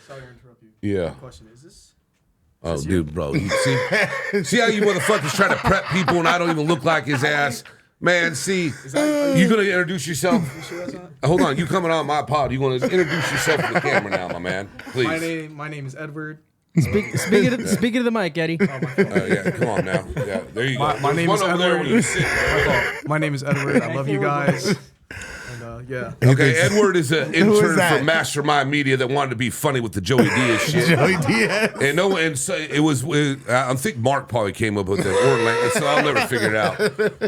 Sorry to interrupt you. Yeah. My question is this. Oh, dude, bro. You see how you motherfuckers try to prep people and I don't even look like his ass? Man, see, you going to introduce yourself? You sure that's not? Hold on. You coming on my pod. You want to introduce yourself to the camera now, my man? Please. My name is Edward. Speak to the mic, Eddie. Yeah, come on now. Yeah, there you go. My name is Edward. My name is Edward. I love you guys. And yeah. Okay, Edward is an intern from Mastermind Media that wanted to be funny with the Joey Diaz shit. Joey Diaz. And so it was. I think Mark probably came up with the Orlando, so I'll never figure it out.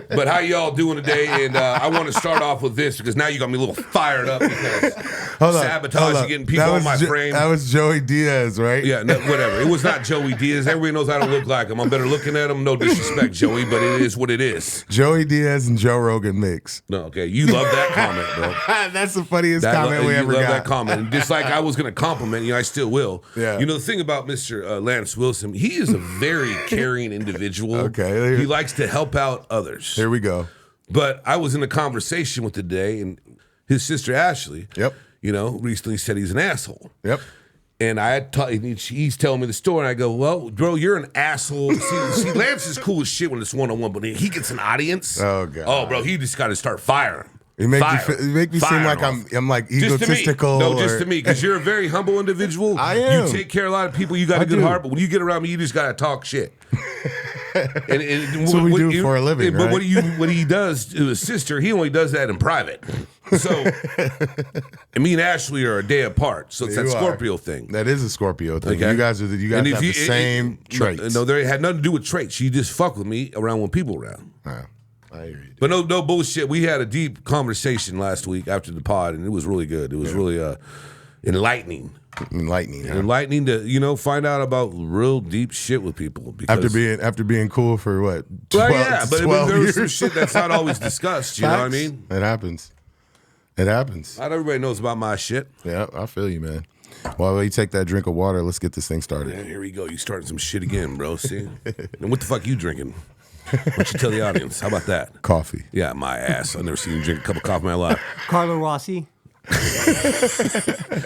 But how y'all doing today? And I want to start off with this because now you got me a little fired up because sabotage getting people on my frame. That was Joey Diaz, right? Yeah, no, whatever. It was not Joey Diaz. Everybody knows I don't look like him. I'm better looking at him. No disrespect, Joey, but it is what it is. Joey Diaz and Joe Rogan mix. No, okay. You love that comment, bro. That's the funniest comment we ever got. You love that comment. And just like I was going to compliment you, I still will. Yeah. You know, the thing about Mr. Lance Wilson, he is a very caring individual. Okay. He likes to help out others. Here we go. But I was in a conversation with today, and his sister Ashley, you know, recently said he's an asshole. Yep. And he's telling me the story, and I go, well, bro, you're an asshole. See, Lance is cool as shit when it's one-on-one, but he gets an audience. Oh, God. Oh, bro, he just got to start firing. You make me seem like I'm like egotistical. Just to me, because you're a very humble individual. I am. You take care of a lot of people. You got a good heart, but when you get around me, you just got to talk shit. That's what we do for a living, right? But what he does to his sister, he only does that in private. So, and me and Ashley are a day apart, so it's that Scorpio thing. That is a Scorpio thing. Okay? You guys have the same traits. No, they had nothing to do with traits. You just fuck with me around when people around. I hear you. But no bullshit. We had a deep conversation last week after the pod, and it was really good. It was really enlightening. Enlightening to find out about real deep shit with people. Because, after being cool for what? 12, but 12 there was some years? shit that's not always discussed. You know what I mean? It happens. Not everybody knows about my shit. Yeah, I feel you, man. While you take that drink of water, let's get this thing started. Yeah, here we go. You starting some shit again, bro. See? And what the fuck you drinking? Why don't you tell the audience? How about that? Coffee. Yeah, my ass. I've never seen you drink a cup of coffee in my life. Carlo Rossi.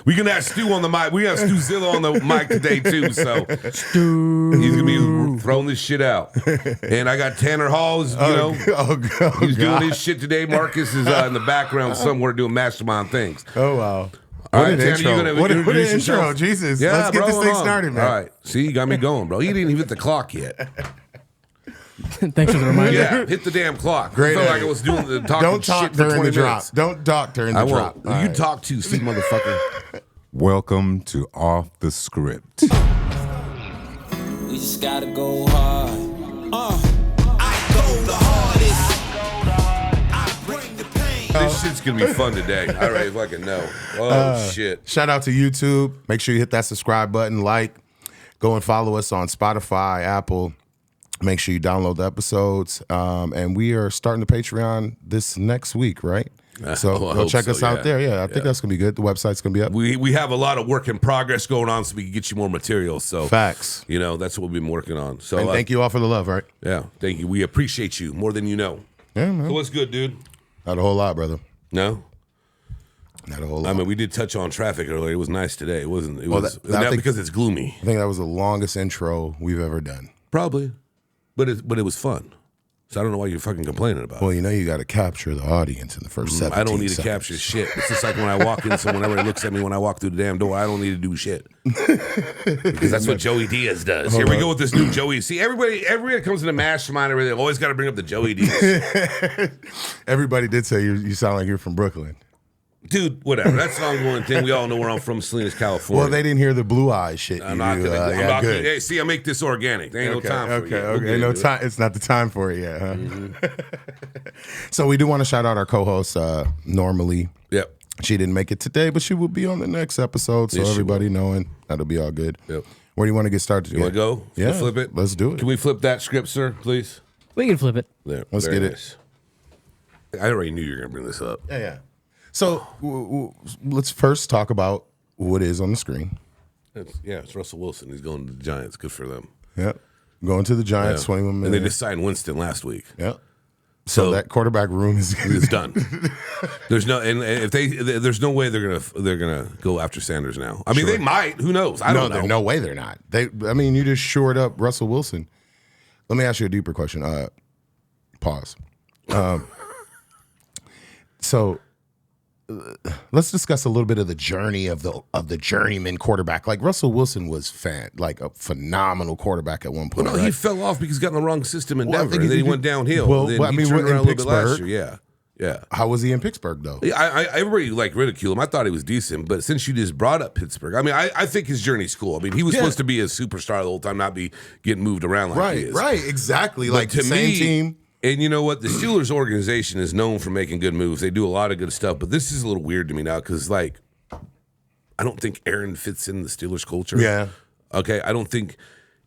We gonna have Stu on the mic. We have Stu Zilla on the mic today too. So he's gonna be throwing this shit out. And I got Tanner Hall. He's doing his shit today. Marcus is in the background somewhere doing mastermind things. Oh wow. All right, Tanner, what an intro. Jesus. Yeah, let's get this thing started, man. All right. See, you got me going, bro. You didn't even hit the clock yet. Thanks for the reminder. Yeah, hit the damn clock. Great. I felt like I was doing the talking Don't talk shit for 20 during the drop. minutes. Don't talk during the drop. You right. Talk too, see, motherfucker. Welcome to Off the Script. We just gotta go hard. I go the hardest. I bring the pain. This shit's gonna be fun today. I already fucking know. Oh shit. Shout out to YouTube. Make sure you hit that subscribe button, go and follow us on Spotify, Apple. Make sure you download the episodes. And we are starting the Patreon this next week, right? So go check us out there. Yeah, I think that's going to be good. The website's going to be up. We have a lot of work in progress going on so we can get you more material. So facts. That's what we've been working on. So and thank you all for the love, right? Yeah, thank you. We appreciate you more than you know. Yeah, man. So what's good, dude? Not a whole lot, brother. No? Not a whole lot. I mean, we did touch on traffic earlier. It was nice today. It wasn't. Because it's gloomy. I think that was the longest intro we've ever done. Probably. But it was fun. So I don't know why you're fucking complaining about it. Well, you got to capture the audience in the first 17 I don't need to seconds. capture shit. It's just like when I walk in, so whenever he looks at me when I walk through the damn door, I don't need to do shit. Because that's what Joey Diaz does. Here we go with this new Joey. See, everybody that comes in the mastermind, they always got to bring up the Joey Diaz. Everybody did say you sound like you're from Brooklyn. Dude, whatever. That's an ongoing thing. We all know where I'm from, Salinas, California. Well, they didn't hear the blue eye shit. I'm not gonna. Hey, see, I make this organic. There ain't no time for it. Okay, no time. It's not the time for it yet, huh? Mm-hmm. So we do want to shout out our co-host, Normally. Yep. She didn't make it today, but she will be on the next episode. So everybody knowing that'll be all good. Yep. Where do you want to get started? You want to go? Yeah. Flip it. Let's do it. Can we flip that script, sir, please? We can flip it. There. Let's get it. I already knew you were gonna bring this up. Yeah. So let's first talk about what is on the screen. It's Russell Wilson. He's going to the Giants. Good for them. Yep. Going to the Giants, 21 million. And they just signed Winston last week. Yep. So that quarterback room is it's done. There's no there's no way they're gonna go after Sanders now. I mean, they might. Who knows? I don't know. No way they're not. You just shored up Russell Wilson. Let me ask you a deeper question. Pause. So let's discuss a little bit of the journey of the journeyman quarterback. Like Russell Wilson was like a phenomenal quarterback at one point. Well, no, he fell off because he got in the wrong system in Denver, and then he went downhill. Well, then I mean, he turned in around a little bit last Pittsburgh, year. Yeah. How was he in Pittsburgh though? Everybody ridicule him. I thought he was decent, but since you just brought up Pittsburgh, I mean, I think his journey's cool. I mean, he was supposed to be a superstar the whole time, not be getting moved around like he is. Right, exactly. But like to the same team. And you know what? The Steelers organization is known for making good moves. They do a lot of good stuff, but this is a little weird to me now because, like, I don't think Aaron fits in the Steelers culture. Yeah. Okay, I don't think,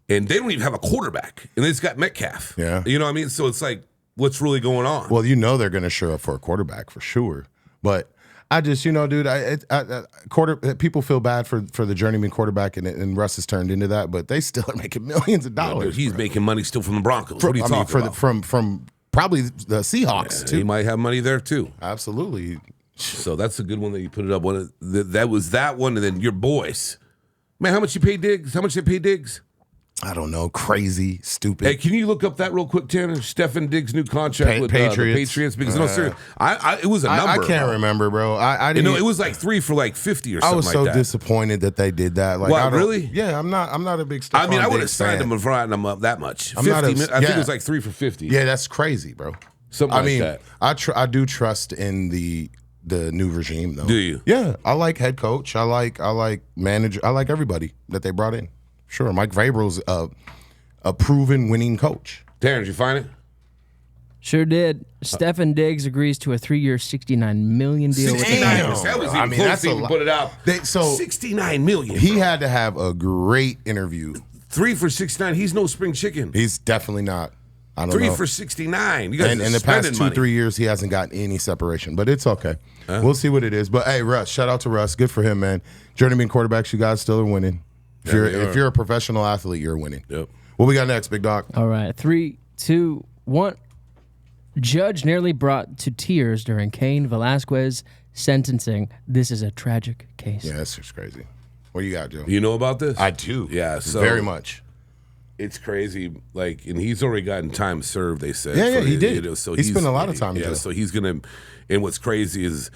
and they don't even have a quarterback, and they just got Metcalf. Yeah. You know what I mean? So it's like, what's really going on? Well, they're going to show up for a quarterback for sure. But I just, dude, people feel bad for the journeyman quarterback, and Russ has turned into that, but they still are making millions of dollars. Dude, he's making money still from the Broncos. What are you talking about? From probably the Seahawks too. He might have money there too. Absolutely. So that's a good one that you put it up. That was that one, and then your boys. Man, how much you pay Diggs? How much they pay Diggs? I don't know. Crazy, stupid. Hey, can you look up that real quick, Tanner? Stefan Diggs' new contract with Patriots. The Patriots? Because no, seriously, it was a number. I can't remember, bro. I didn't. It was like 3 for like 50 or something. I was so like that. disappointed that they did that. Like, What, really? Yeah, I'm not a big Stefan I mean, I would have Diggs signed fan. him if I him up that much. I'm 50. not a- I think yeah. it was like 3 for 50. Yeah, that's crazy, bro. Something like that. I do trust in the new regime, though. Do you? Yeah, I like head coach. I like manager. I like everybody that they brought in. Sure, Mike Vrabel's a proven winning coach. Darren, did you find it? Sure did. Stefan Diggs agrees to a 3-year, $69 million deal with the 69. Patriots. That was even I mean, close that's to a even lot. put it out. So $69 million. he had to have a great interview. 3 for 69. He's no spring chicken. He's definitely not. I don't 3 know. for 69. You guys And are in the past spending money. 2-3 years, he hasn't gotten any separation, but it's okay. We'll see what it is. But hey, Russ, shout out to Russ. Good for him, man. Journeyman quarterbacks, you guys still are winning. If you're a professional athlete, you're winning. Yep. What we got next, big dog? All right, 3, 2, 1. Judge nearly brought to tears during Cain Velasquez sentencing. This is a tragic case. Yeah, that's just crazy. What do you got, Joe? You know about this? I do. Yeah, so very much. It's crazy. Like, and he's already gotten time served, they said. Yeah, for he the- did. so He spent a lot of time in Yeah, jail. so he's going to, and what's crazy is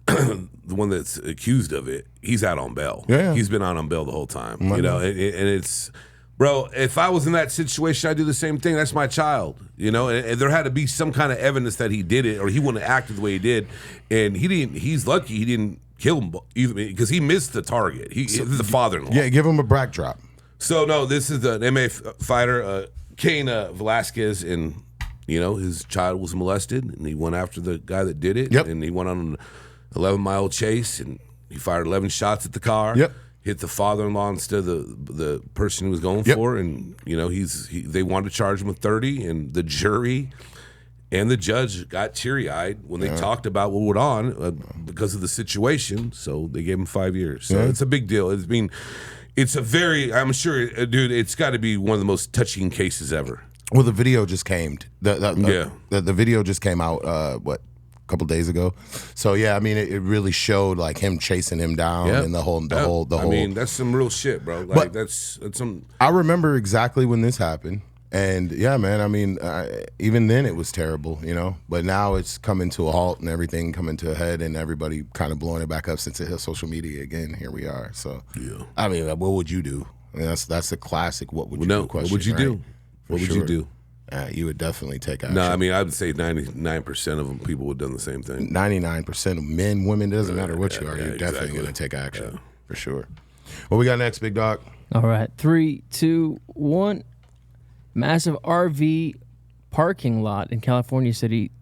the one that's accused of it, he's out on bail. Yeah. He's been out on bail the whole time. You know, and it's, bro, if I was in that situation, I'd do the same thing. That's my child, you know, and there had to be some kind of evidence that he did it or he wouldn't have acted the way he did. And he didn't, he's lucky he didn't kill him either because he missed the target. The father-in-law. Yeah, give him a backdrop. So no, this is an MMA fighter, Cain Velasquez, and you know his child was molested, and he went after the guy that did it. Yep. And he went on an 11-mile chase, and he fired 11 shots at the car. Yep. Hit the father-in-law instead of the person he was going Yep. for, and you know they wanted to charge him with 30, and the jury and the judge got teary-eyed when they talked about what went on because of the situation. So they gave him 5 years. So it's a big deal. It's a very, I'm sure, dude, it's got to be one of the most touching cases ever. Well, the video just came. The Yeah. video just came out. A couple days ago. So yeah, I mean, it really showed like him chasing him down and the whole. I mean, that's some real shit, bro. Like But- that's some. I remember exactly when this happened, and yeah, man. I mean, even then it was terrible, you know. But now it's coming to a halt and everything coming to a head, and everybody kind of blowing it back up since it hit social media again. Here we are. So Yeah. I mean, what would you do? I mean, that's a classic. What would you No, do? Question, what would you right? do? For What would you sure. do? You would definitely take action. No, I mean, I would say 99% of them people would have done the same thing. 99% of men, women, it doesn't matter what you are. You're definitely going to take action for sure. What we got next, big dog? All right, 3, 2, 1. Massive RV parking lot in California City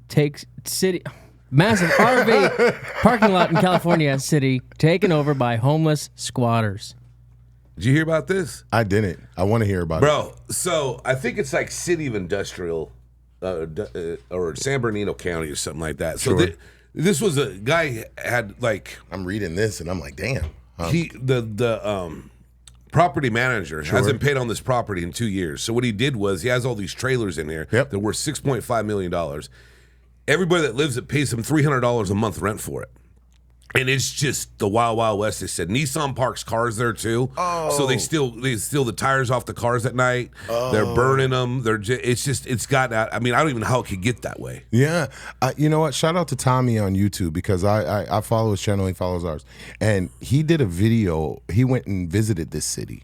Massive RV parking lot in California City taken over by homeless squatters. Did you hear about this? I didn't. I want to hear about it. Bro, so I think it's like City of Industrial or San Bernardino County or something like that. So Sure. this was a guy had like I'm reading this and I'm like, damn. the property manager hasn't paid on this property in 2 years. So what he did was he has all these trailers in here Yep. that were $6.5 million. everybody that lives it pays them $300 a month rent for it. And it's just the wild, wild west. They said Nissan parks cars there too, so they steal the tires off the cars at night. They're burning them. It's got out. I mean, I don't even know how it could get that way. Yeah, you know what? Shout out to Tommy on YouTube because I follow his channel. He follows ours, and he did a video. He went and visited this city.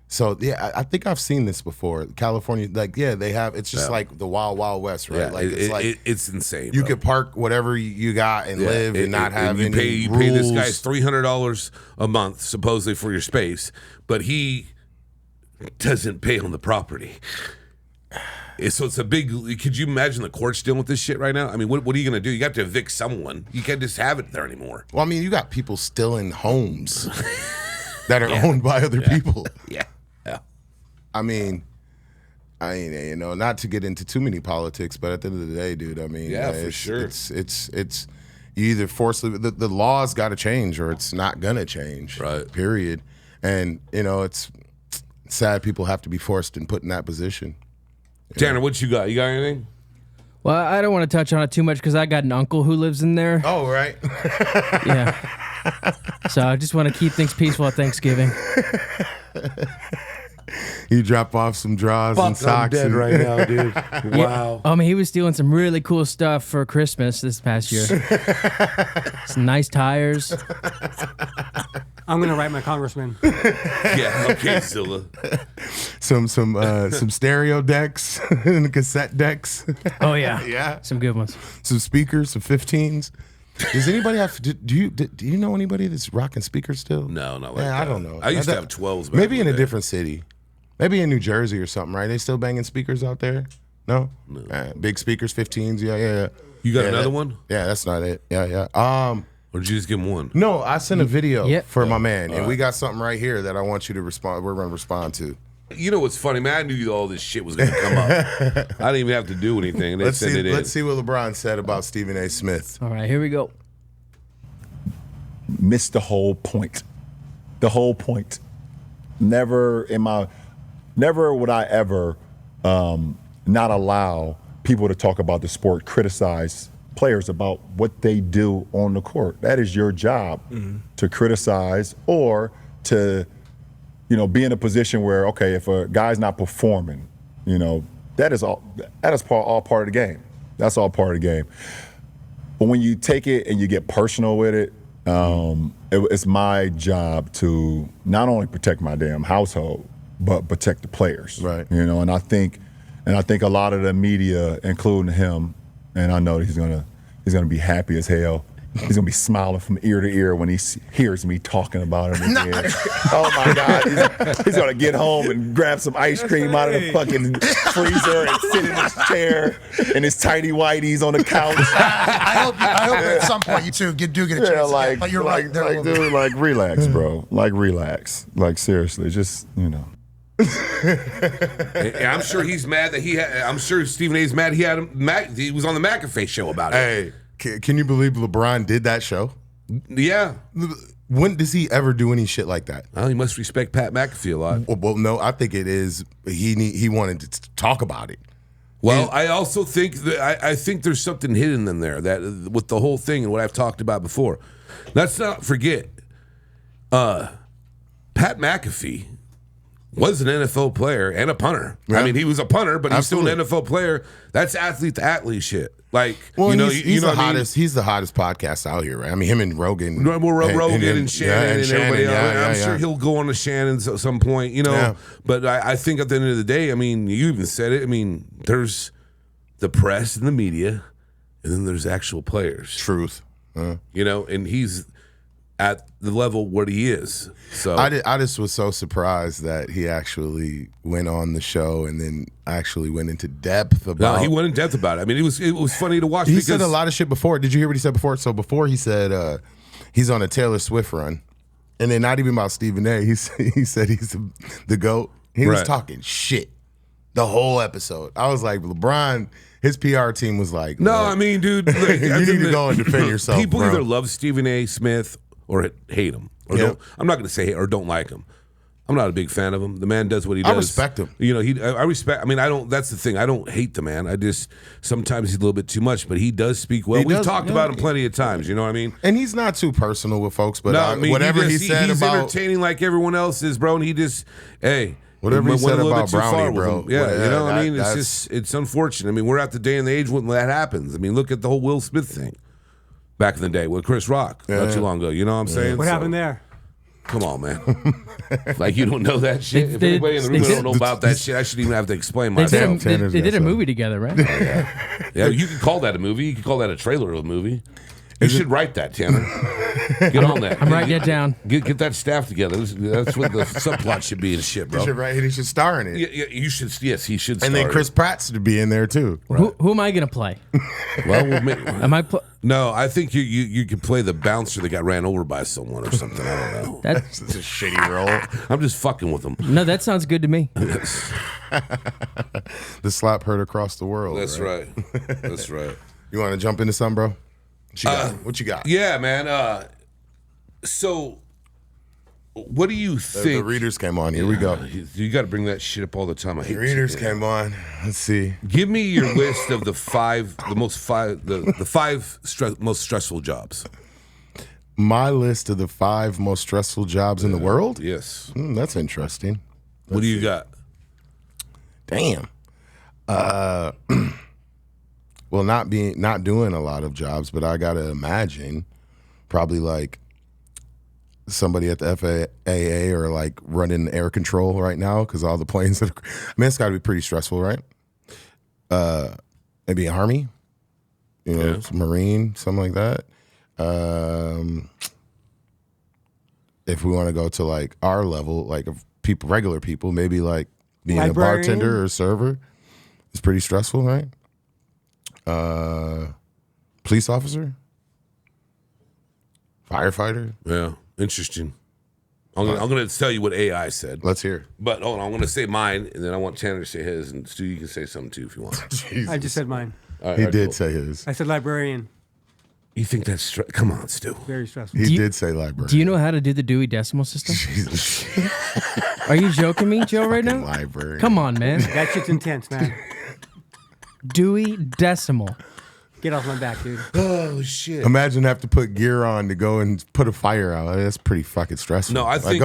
So yeah, I think I've seen this before. California, like they have. It's just like the wild, wild west, right? Yeah, like it's insane. You bro. could park whatever you got and live and not have you any You rules. pay this guy $300 a month supposedly for your space, but he doesn't pay on the property. So it's a big. Could you imagine the courts dealing with this shit right now? I mean, what are you going to do? You have to evict someone. You can't just have it there anymore. Well, I mean, you got people still in homes that are owned by other people. Yeah. I mean, not to get into too many politics, but at the end of the day, dude, I mean, for sure. It's you either forcibly the laws got to change or it's not gonna change. Right. Period. And it's sad people have to be forced and put in that position. Tanner, what you got? You got anything? Well, I don't want to touch on it too much because I got an uncle who lives in there. Oh, right. Yeah. So I just want to keep things peaceful at Thanksgiving. You drop off some drawers and socks. I'm dead right now, dude. Wow. I mean, he was stealing some really cool stuff for Christmas this past year. Some nice tires. I'm gonna write my congressman. Yeah. Okay, Zilla. Some stereo decks and cassette decks. Oh yeah, Yeah. some good ones. Some speakers, some 15s. Does anybody have? Do you know anybody that's rocking speakers still? No, not like that. I don't know. I used to have 12s. Back Maybe in a day. different city. Maybe in New Jersey or something, right? They still banging speakers out there? No. Big speakers, 15s. Yeah. You got another one? Yeah, that's not it. Yeah. Or did you just give him one? No, I sent a video Yep. for my man, and we got something right here that I want you to respond. We're going to respond to. You know what's funny, man? I knew all this shit was going to come up. I didn't even have to do anything. They Let's sent it in. see what LeBron said about Stephen A. Smith. All right, here we go. Missed the whole point. The whole point. Never would I ever not allow people to talk about the sport, criticize players about what they do on the court. That is your job to criticize or to, be in a position where, okay, if a guy's not performing, that is all part of the game. That's all part of the game. But when you take it and you get personal with it, it's my job to not only protect my damn household, but protect the players. Right. And I think a lot of the media, including him, and I know that he's gonna be happy as hell. He's gonna be smiling from ear to ear when he hears me talking about him again. Oh my God! He's gonna get home and grab some ice cream out of the fucking freezer and sit in his chair in his tighty whities on the couch. I hope at some point you two do get a chance. But you're right. Dude, relax, bro. Relax. Seriously, just And I'm sure he's mad that I'm sure Stephen A's mad he was on the McAfee show about it. Hey, can you believe LeBron did that show? Yeah. When does he ever do any shit like that? Well, he must respect Pat McAfee a lot. Well, no, I think it is. He wanted to talk about it. Well, I also think that I think there's something hidden in there that with the whole thing and what I've talked about before. Let's not forget, Pat McAfee was an NFL player and a punter. Yeah. I mean, he was a punter, but he's still an NFL player. That's athlete to athlete shit. Like, he's the hottest. He's the hottest podcast out here, right? I mean, him and Rogan, Rogan and Shannon and everybody else. I'm sure he'll go on to Shannon at some point, Yeah. But I think at the end of the day, I mean, you even said it. I mean, there's the press and the media, and then there's actual players. Truth, and he's at the level where he is. So I just was so surprised that he actually went on the show and then actually went into depth about. No, he went in depth about it. I mean, it was funny to watch. He said a lot of shit before. Did you hear what he said before? So before he said he's on a Taylor Swift run, and then not even about Stephen A. He said he's the GOAT. He was talking shit the whole episode. I was like, LeBron. His PR team was like, no, I mean, dude, you need to go and defend yourself. People bro. either love Stephen A. Smith or hate him, or don't. I'm not going to say hate or don't like him. I'm not a big fan of him. The man does what he does. I respect him. You know, I respect. I mean, I don't. That's the thing. I don't hate the man. I just sometimes he's a little bit too much, but he does speak well. We've talked about him plenty of times. You know what I mean? And he's not too personal with folks, but I mean, whatever he said he's about entertaining like everyone else is, bro. And he just whatever he said about Brownie, bro. Yeah, you know what I mean? It's unfortunate. I mean, we're at the day and the age when that happens. I mean, look at the whole Will Smith thing back in the day with Chris Rock not too long ago. You know what I'm saying? What happened there? Come on, man. Like, you don't know that shit? If anybody in the room don't know about that shit, I shouldn't even have to explain myself. They did a movie together, right? Yeah, you can call that a movie. You can call that a trailer of a movie. You should write that, Tanner. Get on that. I'm writing it down. Get that staff together. That's what the subplot should be and shit, bro. He should star in it. Yeah, you should. Yes, he should. And then Chris Pratt's to be in there too. Right. Who am I gonna play? Well, am I? No, I think you could play the bouncer that got ran over by someone or something. I don't know. That's a shitty role. I'm just fucking with him. No, that sounds good to me. The slap heard across the world. That's right. That's right. You want to jump into something, bro? What you got? Yeah, man. So, what do you think? The readers came on. Here we go. You got to bring that shit up all the time. I hate the readers came on. Let's see. Give me your list of the five most stressful jobs. My list of the 5 most stressful jobs in the world? Yes. That's interesting. What do you got? Damn. Well, not doing a lot of jobs, but I gotta imagine probably like somebody at the FAA or like running air control right now because all the planes that it's got to be pretty stressful, right? Maybe Army, Marine, something like that. If we want to go to like our level, like of regular people, maybe like being a bartender or server is pretty stressful, right? Police officer, firefighter. Yeah, interesting. I'm gonna tell you what AI said. Let's hear. But hold on, I'm gonna say mine, and then I want Tanner to say his, and Stu, you can say something too if you want. I just said mine. He did say his. I said librarian. You think that's come on, Stu? Very stressful. He did say librarian. Do you know how to do the Dewey Decimal System? Jesus. Are you joking me, Joe, right now? Librarian. Come on, man. That shit's intense, man. Dewey Decimal. Get off my back, dude. Oh shit! Imagine have to put gear on to go and put a fire out. That's pretty fucking stressful. No, I think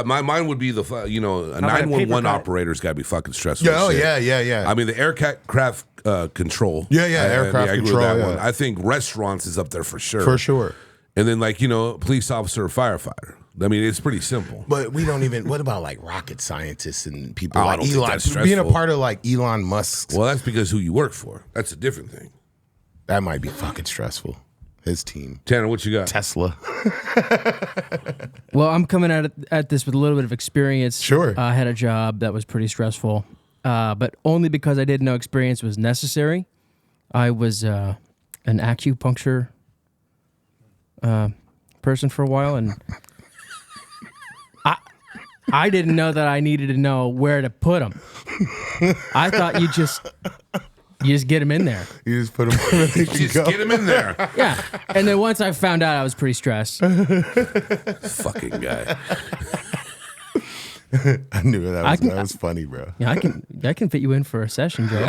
mine would be the a 911 operator's got to be fucking stressful. Yeah. I mean the aircraft control. Aircraft control. One. I think restaurants is up there for sure. For sure. And then police officer or firefighter. I mean, it's pretty simple. But we don't even. What about like rocket scientists and people I like don't think Elon? that's stressful. Being a part of like Elon Musk. Well, that's because who you work for. That's a different thing. That might be fucking stressful. His team. Tanner, what you got? Tesla. Well, I'm coming at this with a little bit of experience. Sure. I had a job that was pretty stressful, but only because I didn't know experience was necessary. I was an acupuncture person for a while, and I didn't know that I needed to know where to put them. I thought you just get them in there. You just put them where they can Just go. get them in there. Yeah. And then once I found out, I was pretty stressed. Fucking guy. I knew that was funny, bro. Yeah, I can fit you in for a session, Joe. You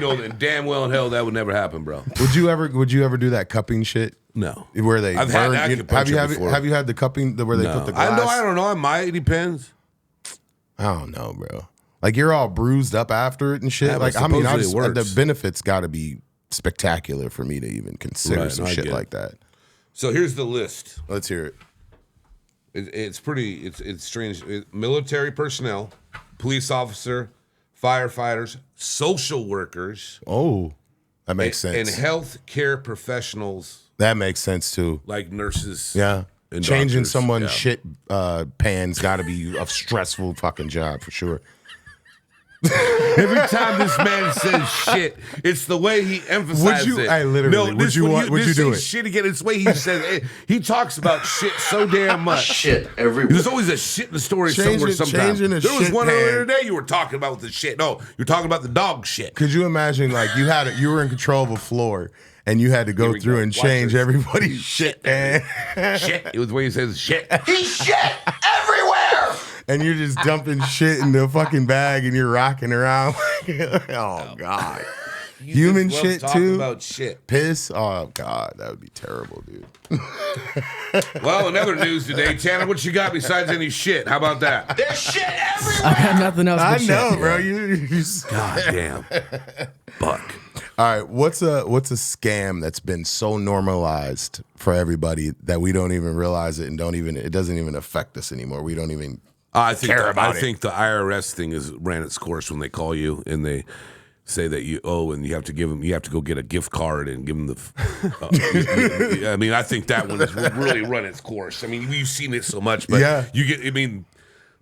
know that damn well in hell that would never happen, bro. Would you ever do that cupping shit? No. Where they I've burn, had acupuncture before. Have you had the cupping where they put the glass? I don't know. It might. It depends. I don't know, bro. Like you're all bruised up after it and shit. Yeah, like supposedly it works. The benefits got to be spectacular for me to even consider some shit like that. So here's the list. Let's hear it. It's pretty. It's strange. Military personnel, police officer, firefighters, social workers. Oh, that makes sense. And health care professionals. That makes sense too. Like nurses. Yeah. And changing doctors. someone's shit pans got to be a stressful fucking job for sure. Every time this man says shit, it's the way he emphasizes it. I literally. No, would you do it? Shit again. It's the way he says it. He talks about shit so damn much. Shit everywhere. There's always a shit in the story somewhere. Sometimes there was one earlier today you were talking about the shit. No, you're talking about the dog shit. Could you imagine like you were in control of a floor and you had to go through and change everybody's shit pan? Shit. It was the way he says shit. He shit everywhere. and you're just dumping shit in the fucking bag and you're rocking around. Oh God. Human shit too. About shit. Piss. Oh God, that would be terrible, dude. Well, in other news today, Tanner, what you got besides any shit? How about that? There's shit everywhere. I got nothing else. I but know, shit. bro. You God damn. Buck. All right, what's a scam that's been so normalized for everybody that we don't even realize it and it doesn't even affect us anymore. We don't even I think care about it. I think the IRS thing ran its course when they call you and they say that you owe and you have to go get a gift card and give them the. I mean, I think that one has really run its course. I mean, you've seen it so much, but I mean,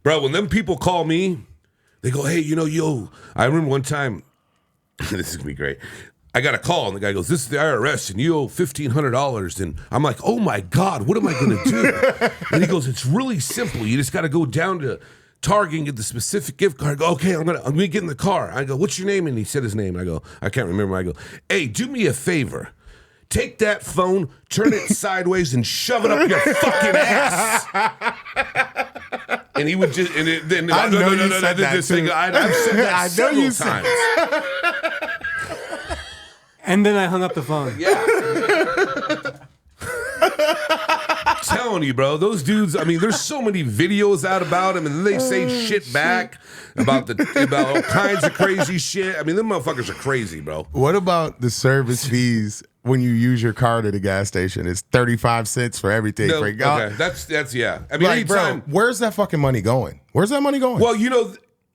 bro, when them people call me, they go, hey, yo, I remember one time. This is gonna be great. I got a call and the guy goes, "This is the IRS and you owe $1,500." And I'm like, "Oh my God, what am I gonna do?" And he goes, "It's really simple. You just got to go down to Target and get the specific gift card." I go, "Okay, I'm gonna get in the car." I go, "What's your name?" And he said his name. I go, "I can't remember." I go, "Hey, do me a favor. Take that phone, turn it sideways, and shove it up your fucking ass." And he would just, and then I know you said that too. I've said that I know several you said times. And then I hung up the phone. Yeah. Telling you, bro, those dudes, I mean, there's so many videos out about them, and then they say shit back about all kinds of crazy shit. I mean, them motherfuckers are crazy, bro. What about the service fees when you use your card at a gas station? It's 35 cents for everything. No, for okay, that's yeah. I mean, like, anytime, bro, where's that fucking money going? Where's that money going? well,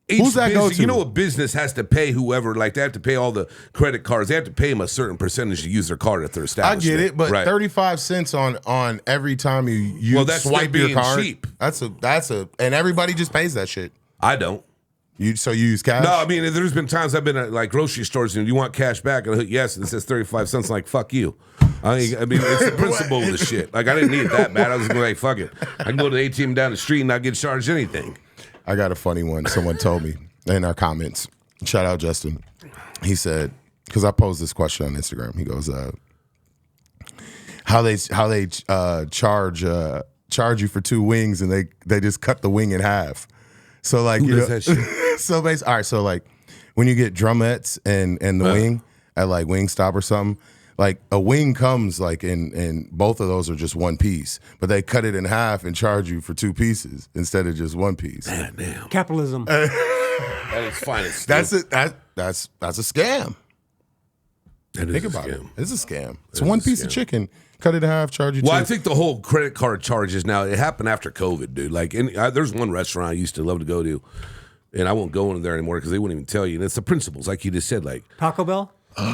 Who's that go to? You know, a business has to pay whoever, like they have to pay all the credit cards. They have to pay them a certain percentage to use their card at their I establishment. get it, but right. 35 cents on every time you Well, that's swipe being your card. cheap. That's a, and everybody just pays that shit. I don't. So you use cash? No, I mean, there's been times I've been at like grocery stores and you want cash back, and I hit yes, and it says 35 cents. Like, fuck you. I mean, it's the principle of the shit. Like, I didn't need it that bad. I was going to like, fuck it. I can go to the ATM down the street and not get charged anything. I got a funny one. Someone told me in our comments. Shout out Justin. He said, because I posed this question on Instagram. He goes, how they charge you for 2 wings and they just cut the wing in half. So like, Who does that shit? So basically, all right. So like, when you get drumettes and the wing at like Wingstop or something, like a wing comes like in both of those are just one piece, but they cut it in half and charge you for 2 pieces instead of just 1 piece. Damn. Capitalism. That is fine. That's a scam. Think about it. It's a scam. It's 1 piece of chicken. Cut it in half, charge you 2. Well, I think the whole credit card charges now, it happened after COVID, dude. Like, there's one restaurant I used to love to go to, and I won't go in there anymore because they wouldn't even tell you. And it's the principles, like you just said. Like Taco Bell?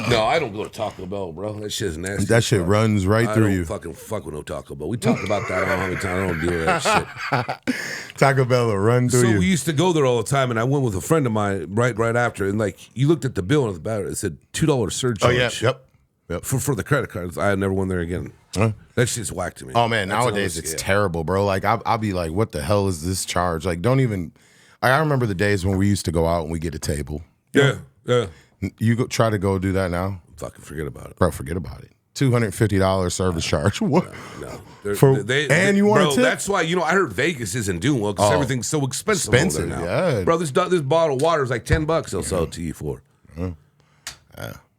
No, I don't go to Taco Bell, bro. That shit is nasty. That shit runs right through you. I don't fucking fuck with no Taco Bell. We talked about that. I don't know how many times. I don't deal with that shit. Taco Bell will run through So you. we used to go there all the time, and I went with a friend of mine right after, and like you looked at the bill on the back, it said $2 surcharge. Oh yeah, yep. For the credit cards. I never went there again. Huh? That shit's whack to me. Oh man, That's nowadays almost- it's terrible, bro. Like I'll be like, what the hell is this charge? Like, don't even. I remember the days when we used to go out and we get a table. Yeah. You try to go do that now. Fucking forget about it, bro. Forget about it. $250 service charge. What? No. And you want bro, a tip? That's why I heard Vegas isn't doing well because everything's so expensive over there now. Yeah, bro. This bottle of water is like $10. They'll sell it to you for.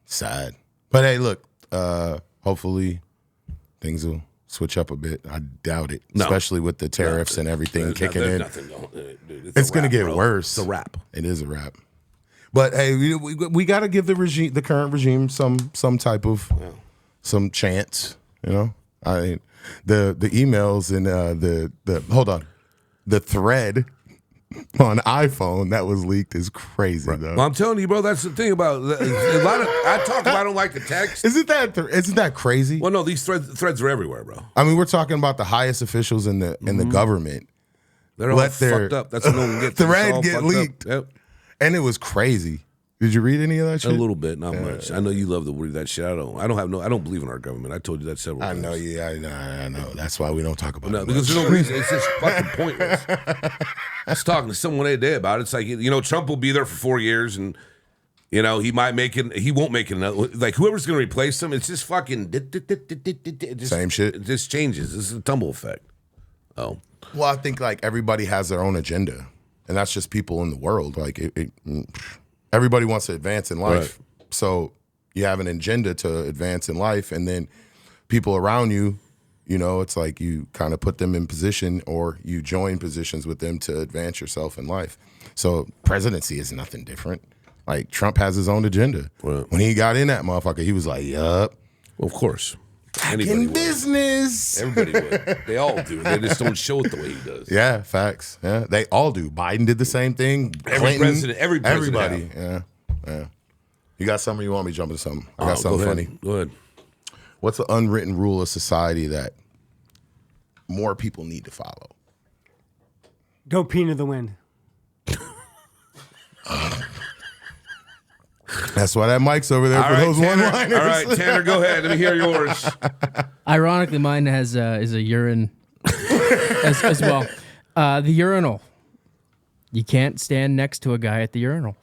Sad. But hey, look. Hopefully, things will switch up a bit. I doubt it, especially with the tariffs and everything kicking in. It's going to get worse. It's a wrap. It is a wrap. But hey, we got to give the current regime some type of some chance. You know, the emails and the thread on iPhone that was leaked is crazy though. Well, I'm telling you, bro. That's the thing about a lot of. I talk about. I don't like the text. Isn't that crazy? Well, no, these threads are everywhere, bro. I mean, we're talking about the highest officials in the government. They're all fucked up. That's what no one gets. Thread get leaked. Yep. And it was crazy. Did you read any of that shit? A little bit, not much. I know you love to read that shit. I don't believe in our government. I told you that several times. I know you. I know. That's why we don't talk about it. No, because there's no reason. It's just fucking pointless. I was talking to someone today about it. It's like, Trump will be there for 4 years and, he might make it. He won't make it. Like, whoever's going to replace him, it's just fucking. Same shit. It just changes. This is a tumble effect. Oh. Well, I think like everybody has their own agenda, and that's just people in the world. Like everybody wants to advance in life, so you have an agenda to advance in life, and then people around you, you know, it's like you kind of put them in position, or you join positions with them to advance yourself in life. So presidency is nothing different. Like Trump has his own agenda. Right. When he got in that motherfucker, he was like, "Yup, Well, of course. in business." Everybody would. They all do. They just don't show it the way he does. Yeah, facts. Yeah, they all do. Biden did the same thing. Every president everybody. Yeah. You got something? You want me to jump into something? I got something funny. Go ahead. What's the unwritten rule of society that more people need to follow? Don't pee into the wind. That's why that mic's over there for those one-liners. All right, Tanner, go ahead. Let me hear yours. Ironically, mine is a urine as well. The urinal. You can't stand next to a guy at the urinal.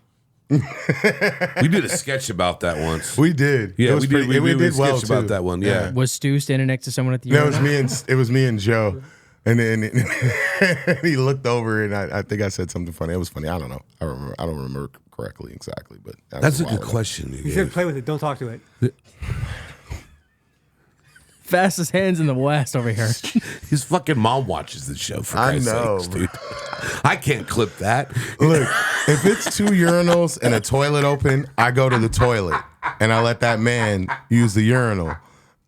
We did a sketch about that once. We did. Yeah, we did. did. We did well sketch about too. that one. Yeah. Was Stu standing next to someone at the No, urinal? it was me and Joe. And then he looked over, and I think I said something funny. It was funny. I don't know. I don't remember correctly exactly, but That's a good question. You said play with it. Don't talk to it. Fastest hands in the West over here. His fucking mom watches the show, for Christ's sakes, dude. I can't clip that. Look, if it's two urinals and a toilet open, I go to the toilet and I let that man use the urinal.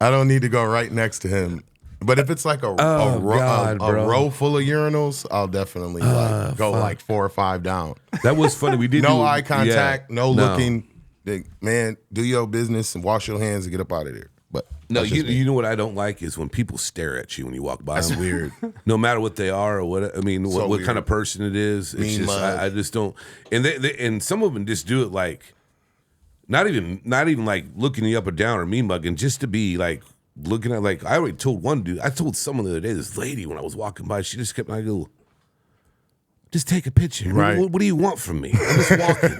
I don't need to go right next to him. But if it's like a row full of urinals, I'll definitely go like 4 or 5 down. That was funny. We did no eye contact, no looking. Man, do your business and wash your hands and get up out of there. But no, you know what I don't like is when people stare at you when you walk by. That's them. weird. No matter what they are or what I mean, So what kind of person it is. It's Mean just mug. I just don't. And and some of them just do it like not even like looking you up or down or mean mugging, just to be like looking at like I already told one dude. I told someone the other day. This lady when I was walking by, she just kept. I go, just take a picture. Right. What do you want from me? I'm just walking.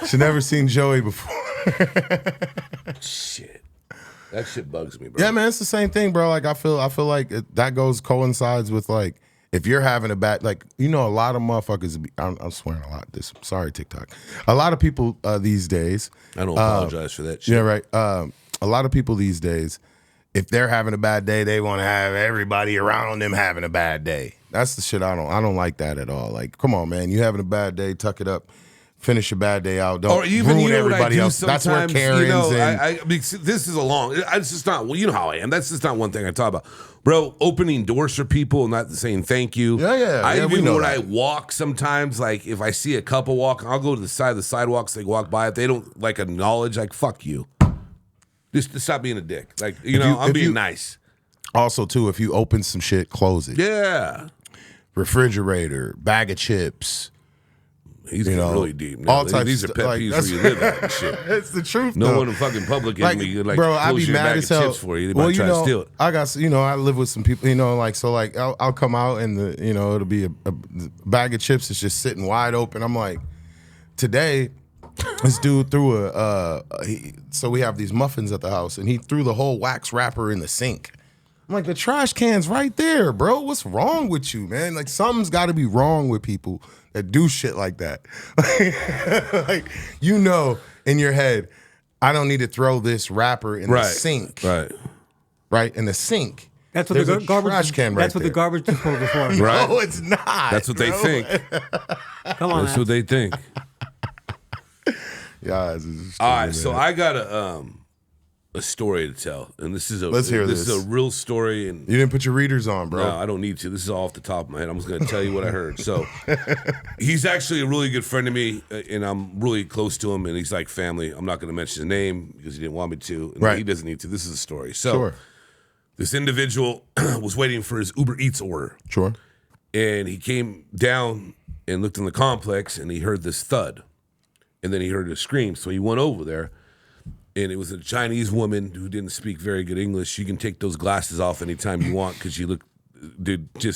She never seen Joey before. Shit. That shit bugs me, bro. Yeah, man, it's the same thing, bro. Like I feel like that coincides with like if you're having a bad, like, you know, a lot of motherfuckers. I'm swearing a lot. Sorry, TikTok. A lot of people these days. I don't apologize for that shit. Yeah, right. A lot of people these days, if they're having a bad day, they want to have everybody around them having a bad day. That's the shit I don't like that at all. Like, come on, man, you having a bad day, tuck it up. Finish your bad day out. Don't or even ruin everybody else. That's where Karen's you know, and I mean, this is a long. It's just not. Well, you know how I am. That's just not one thing I talk about, bro. Opening doors for people and not saying thank you. Yeah, we know when that. I walk, sometimes like if I see a couple walking, I'll go to the side of the sidewalks. They walk by. If they don't like acknowledge, like fuck you. Just stop being a dick. Like I'm being nice. Also, too, if you open some shit, close it. Yeah. Refrigerator, bag of chips. He's really deep. Now. All types These are of pet like, peeves where you live at and shit. It's the truth. No though. one in fucking public is Like, like, bro, I close be your mad bag as of hell. chips for you. They might try to steal it. I got, I live with some people, like I'll come out and it'll be a bag of chips is just sitting wide open. I'm like, today, this dude threw so we have these muffins at the house, and he threw the whole wax wrapper in the sink. I'm like, the trash can's right there, bro. What's wrong with you, man? Like, something's got to be wrong with people that do shit like that. Like, in your head, I don't need to throw this wrapper in the sink. Right? In the sink. That's what There's the a garbage. trash can That's right what the garbage disposal is for. Right. No, it's not. That's what they bro. think. Come on, That's what they think. Yeah. This is All right, stupid, so man. I got a story to tell, and this is Let's hear this this. is a real story, and You didn't put your readers on, bro. no, I don't need to. This is all off the top of my head. I'm just going to tell you what I heard. So, he's actually a really good friend of me, and I'm really close to him, and he's like family. I'm not going to mention his name because he didn't want me to, and Right. he doesn't need to. This is a story. So, Sure. this individual was waiting for his Uber Eats order, Sure. and he came down and looked in the complex, and he heard this thud, and then he heard a scream. So he went over there, and it was a Chinese woman who didn't speak very good English. You can take those glasses off anytime you want because you look, dude. Give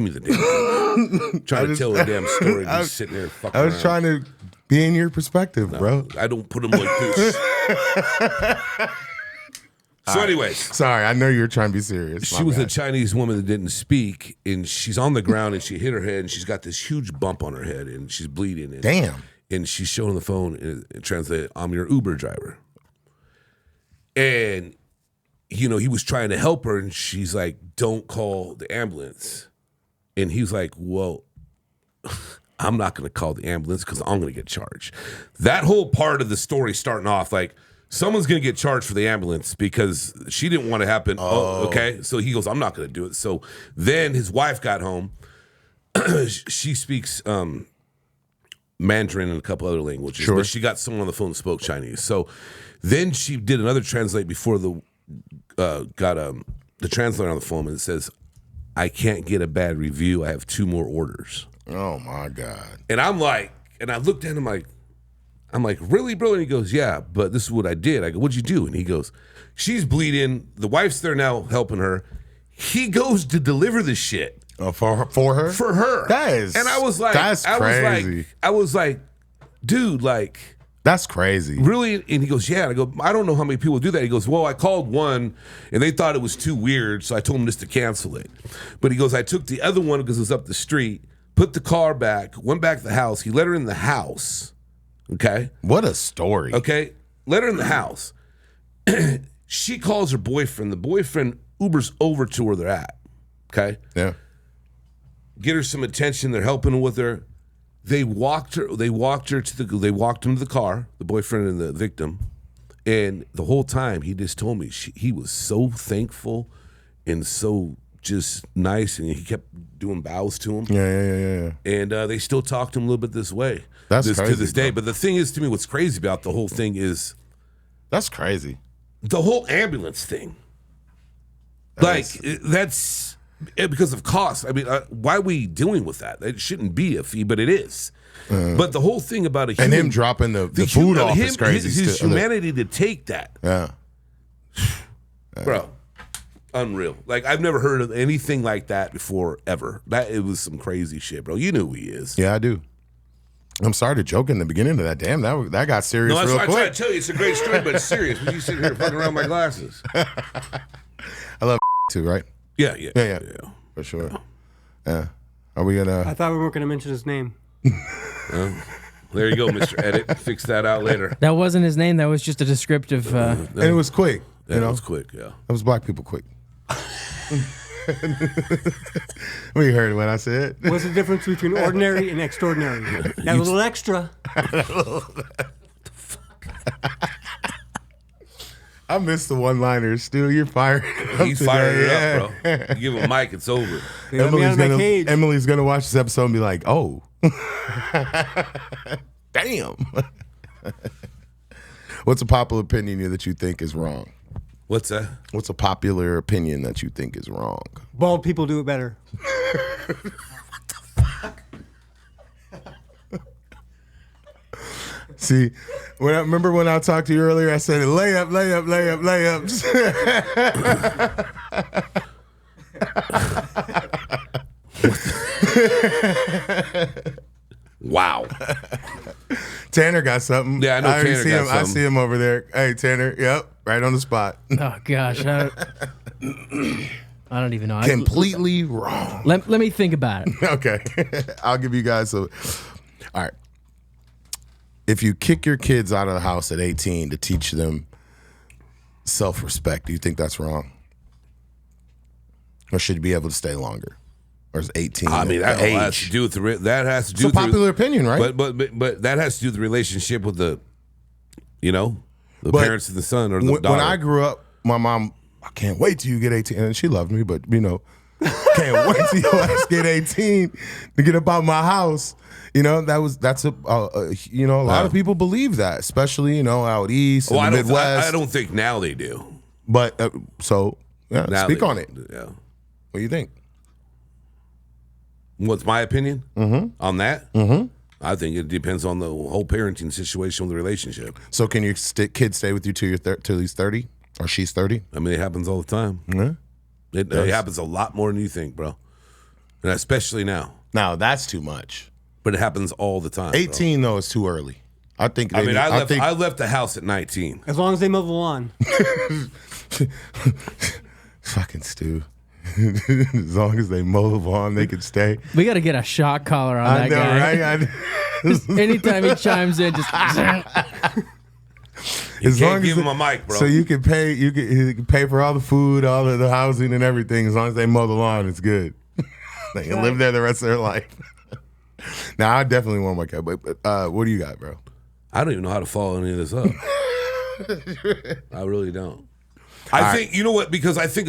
me the damn thing. Trying to tell a damn story, just sitting there fucking. I was around. trying to be in your perspective, bro. I don't put them like this. So, anyways. Sorry, I know you were trying to be serious. She was a Chinese woman that didn't speak, and she's on the ground, and she hit her head, and she's got this huge bump on her head, and she's bleeding. And, Damn. And she's showing the phone, and it translated, I'm your Uber driver. And, he was trying to help her, and she's like, don't call the ambulance. And he's like, well, I'm not going to call the ambulance because I'm going to get charged. That whole part of the story starting off like, someone's going to get charged for the ambulance because she didn't want to happen. Oh, okay. So he goes, I'm not going to do it. So then his wife got home. She speaks Mandarin and a couple other languages. Sure. But she got someone on the phone that spoke Chinese. So then she did another translate before got the translator on the phone, and it says, I can't get a bad review. I have 2 more orders. Oh, my God. And I'm like, and I looked at him like, I'm like, really, bro? And he goes, yeah, but this is what I did. I go, what'd you do? And he goes, she's bleeding. The wife's there now helping her. He goes to deliver the shit. For her? For her. That is. And I was like, that's crazy. I was like, dude, like. That's crazy. Really? And he goes, yeah. And I go, I don't know how many people do that. He goes, well, I called one and they thought it was too weird. So I told him just to cancel it. But he goes, I took the other one because it was up the street, put the car back, went back to the house. He let her in the house. Okay. What a story. Okay. Let her in the house. She calls her boyfriend. The boyfriend Ubers over to where they're at. Okay. Yeah. Get her some attention. They're helping with her. They walked him to the car, the boyfriend and the victim. And the whole time he just told me he was so thankful and so just nice, and he kept doing bows to him. Yeah. And they still talk to him a little bit this way. That's crazy, to this day. bro. But the thing is, to me, what's crazy about the whole thing is that's crazy. The whole ambulance thing. That's because of cost. I mean, why are we dealing with that? It shouldn't be a fee, but it is. But the whole thing about a human, and him dropping the food off is crazy. His humanity to take that. Yeah. Bro, unreal. Like, I've never heard of anything like that before, ever. It was some crazy shit, bro. You know who he is. Yeah, I do. I'm sorry to joke in the beginning of that. Damn, that got serious real quick. That's why I try to tell you it's a great story, but it's serious. But you sitting here fucking around my glasses. I love too, right? Yeah. For sure. Yeah. Are we gonna? I thought we weren't going to mention his name. There you go, Mr. Edit. Fix that out later. That wasn't his name. That was just a descriptive. And it was quick. It was quick, yeah. It was black people quick. We heard what I said. What's the difference between ordinary and extraordinary? That little extra. I missed the one-liners. Stu, you're fired. He's fired up, bro. You give him a mic, it's over. Emily's gonna watch this episode and be like, "Oh, damn." What's a popular opinion that you think is wrong? What's that? What's a popular opinion that you think is wrong? Bald people do it better. What the fuck? See, remember when I talked to you earlier, I said layups. Wow. Tanner got something. Yeah, I know Tanner got something. I see him over there. Hey, Tanner. Yep, right on the spot. Oh gosh, I don't even know. Completely wrong. Let me think about it. Okay, I'll give you guys a. All right. If you kick your kids out of the house at 18 to teach them self-respect, do you think that's wrong? Or should you be able to stay longer? Or is 18? I mean, that has to do with It's a popular opinion, right? But that has to do with the relationship with the parents of the son or the daughter. When I grew up, my mom, I can't wait till you get 18, and she loved me, but can't wait till your ass get 18 to get up out my house. That's a lot of people believe that, especially out east, in the Midwest. I don't think now they do. But speak on it. Yeah. What do you think? What's my opinion on that? Mm-hmm. I think it depends on the whole parenting situation with the relationship. So can your kid stay with you till he's 30 or she's 30? I mean, it happens all the time. Yeah. It happens a lot more than you think, bro. And especially now. Now, that's too much. But it happens all the time. 18, though, is too early. I think. I mean, I left the house at 19. As long as they mow the lawn. Fucking Stu. As long as they mow the lawn, they can stay. We got to get a shock collar on that guy. Right? Anytime he chimes in, just You can't give him a mic, bro. So you can pay. You can pay for all the food, all of the housing, and everything. As long as they mow the lawn, it's good. They can live there the rest of their life. Now, I definitely want my cat. But what do you got, bro? I don't even know how to follow any of this up. I really don't. I think, you know what, because I think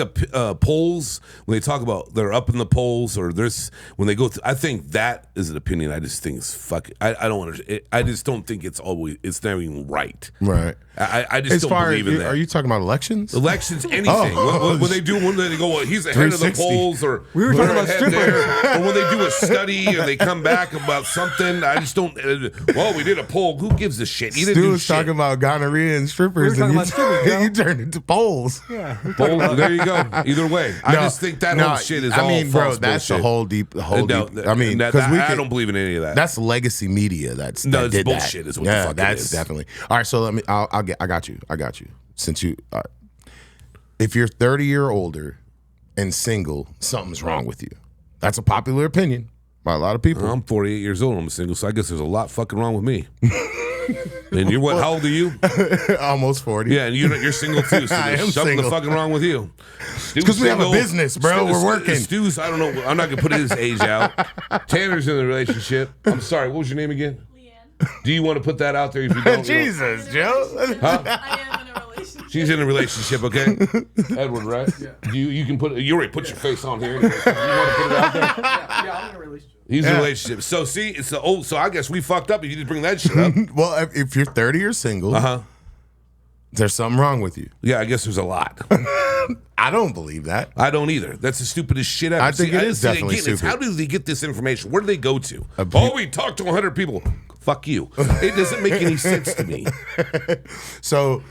polls, when they talk about they're up in the polls or there's, when they go through, I think that is an opinion I just think is fucking, I don't understand. I just don't think it's never even right. Right. I just don't believe in that. Are you talking about elections? Elections, anything. When they go, well, he's ahead of the polls, or we were talking about strippers. Or when they do a study and they come back about something, I just don't, well, we did a poll. Who gives a shit? He didn't Stu do was shit. talking about gonorrhea and strippers, we were and talking about strippers, you turned into polls. Yeah. There you go. Either way, I just think that whole shit is all false bro, that's bullshit. the whole deep. I mean, because I don't believe in any of that. That's legacy media. It's bullshit. Is what the fuck that's it is. Definitely. All right, so I got you. Since you, if you're 30 or older and single, something's wrong with you. That's a popular opinion by a lot of people. I'm 48 years old. I'm single, so I guess there's a lot fucking wrong with me. And you're what? How old are you? Almost 40. Yeah, and you're single too. So there's something fucking wrong with you. Because we have a business, bro. We're working. Stu's, I don't know. I'm not gonna put his age out. Tanner's in a relationship. I'm sorry. What was your name again? Leanne. Do you want to put that out there? If you don't, Jesus, Joe. Huh? I am in a relationship. She's in a relationship, okay? Edward, right? Yeah. You can put. You already put your face on here. You want to put it out there? Yeah, I'm in a relationship. He's in a relationship. So see, it's the old. So I guess we fucked up if you didn't bring that shit up. Well, if you're 30 or single, there's something wrong with you. Yeah, I guess there's a lot. I don't believe that. I don't either. That's the stupidest shit ever. I think it is definitely stupid. stupid. How do they get this information? Where do they go to? We talked to 100 people. Fuck you. It doesn't make any sense to me. So,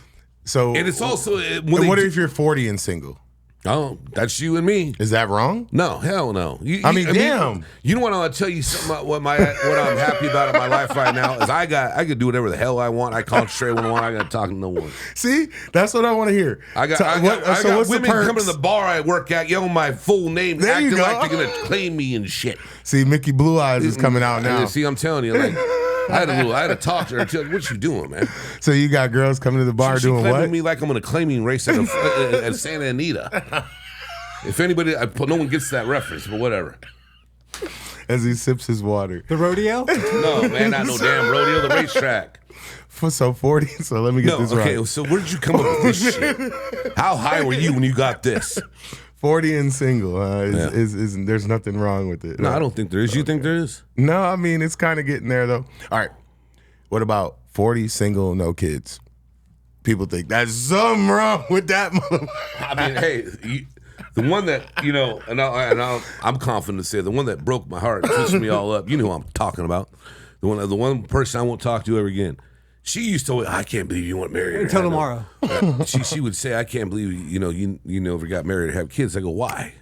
and it's also what if you're 40 and single? Oh, that's you and me. Is that wrong? No, hell no. Damn. You know what? I'll tell you something about what I'm happy about in my life right now is I can do whatever the hell I want. I concentrate when I want. I got to talk to no one. See, that's what I want to hear. I got women coming to the bar I work at, yelling my full name, acting like they're gonna claim me and shit. See, Mickey Blue Eyes is coming out now. See, I'm telling you, like. I had to talk to her. What you doing, man? So you got girls coming to the bar doing what? She me like I'm going to claiming race at Santa Anita. If anybody, no one gets that reference, but whatever. As he sips his water. The rodeo? No, man, not no damn rodeo. The racetrack. So 40. So let me get this right. Okay, so where did you come up with this shit? How high were you when you got this? 40 and single, there's nothing wrong with it. No, I don't think there is. You think there is? No, I mean, it's kind of getting there, though. All right. What about 40, single, no kids? People think that's something wrong with that motherfucker. I mean, hey, the one that, I'm confident to say, the one that broke my heart, twisted me all up, you know who I'm talking about. The one person I won't talk to ever again. She used to, I can't believe you weren't married. Until tomorrow. She would say, I can't believe you never got married or have kids. I go, why?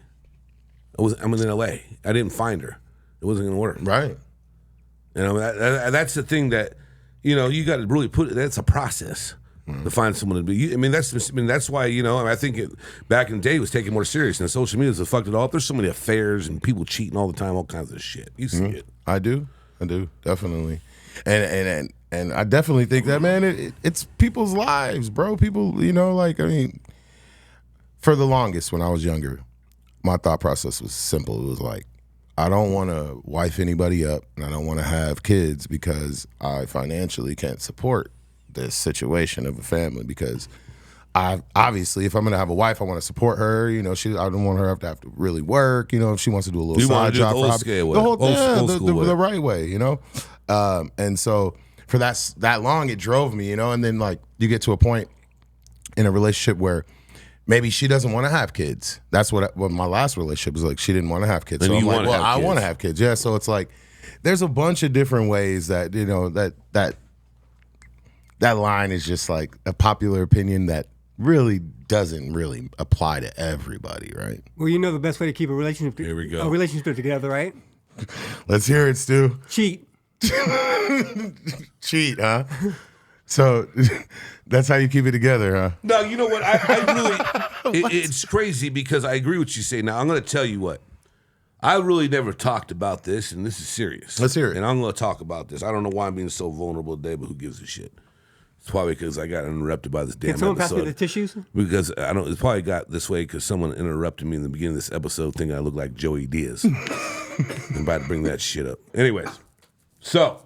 I'm in L.A. I didn't find her. It wasn't going to work. Right. That's the thing that, you got to really that's a process to find someone to be. That's why, I think back in the day it was taken more serious, and social media has fucked it all up. There's so many affairs and people cheating all the time, all kinds of shit. You see it. I do, definitely. And I definitely think that, man, it's people's lives, bro. People, for the longest when I was younger, my thought process was simple. It was like, I don't want to wife anybody up, and I don't want to have kids because I financially can't support this situation of a family, because obviously, if I'm going to have a wife, I want to support her. I don't want her to have to really work. If she wants to do a little side job, the right way. And so for that long, it drove me. And then like you get to a point in a relationship where maybe she doesn't want to have kids. That's what my last relationship was like. She didn't want to have kids. So I'm like, well, I want to have kids. Yeah. So it's like there's a bunch of different ways that that line is just like a popular opinion that really doesn't really apply to everybody, right? Well, the best way to keep a relationship together, right? Let's hear it, Stu. Cheat. Cheat, huh? So that's how you keep it together, huh? No, you know what? I really, it's crazy because I agree with you say. Now, I'm going to tell you what. I really never talked about this, and this is serious. Let's hear it. And I'm going to talk about this. I don't know why I'm being so vulnerable today, but who gives a shit? It's probably because I got interrupted by this damn Can someone episode. pass me the tissues? Because I don't. It's probably got this way because someone interrupted me in the beginning of this episode, thinking I look like Joey Diaz. I'm about to bring that shit up. Anyways, so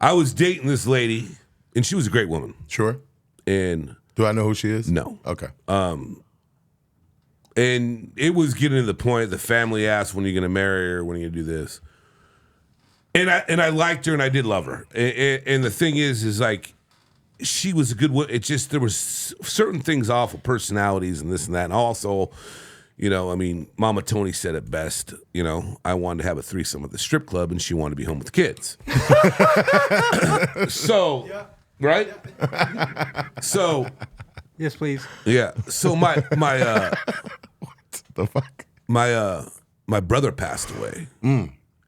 I was dating this lady, and she was a great woman. Sure. And do I know who she is? No. Okay. And it was getting to the point the family asked, when are you going to marry her? When are you going to do this? And I liked her, and I did love her. And the thing is like, she was a good one. It just, there was certain things off with personalities and this and that. And also, you know, I mean, Mama Tony said it best. You know, I wanted to have a threesome at the strip club, and she wanted to be home with the kids. So, right? So, yes, please. Yeah. So my what the fuck? My brother passed away,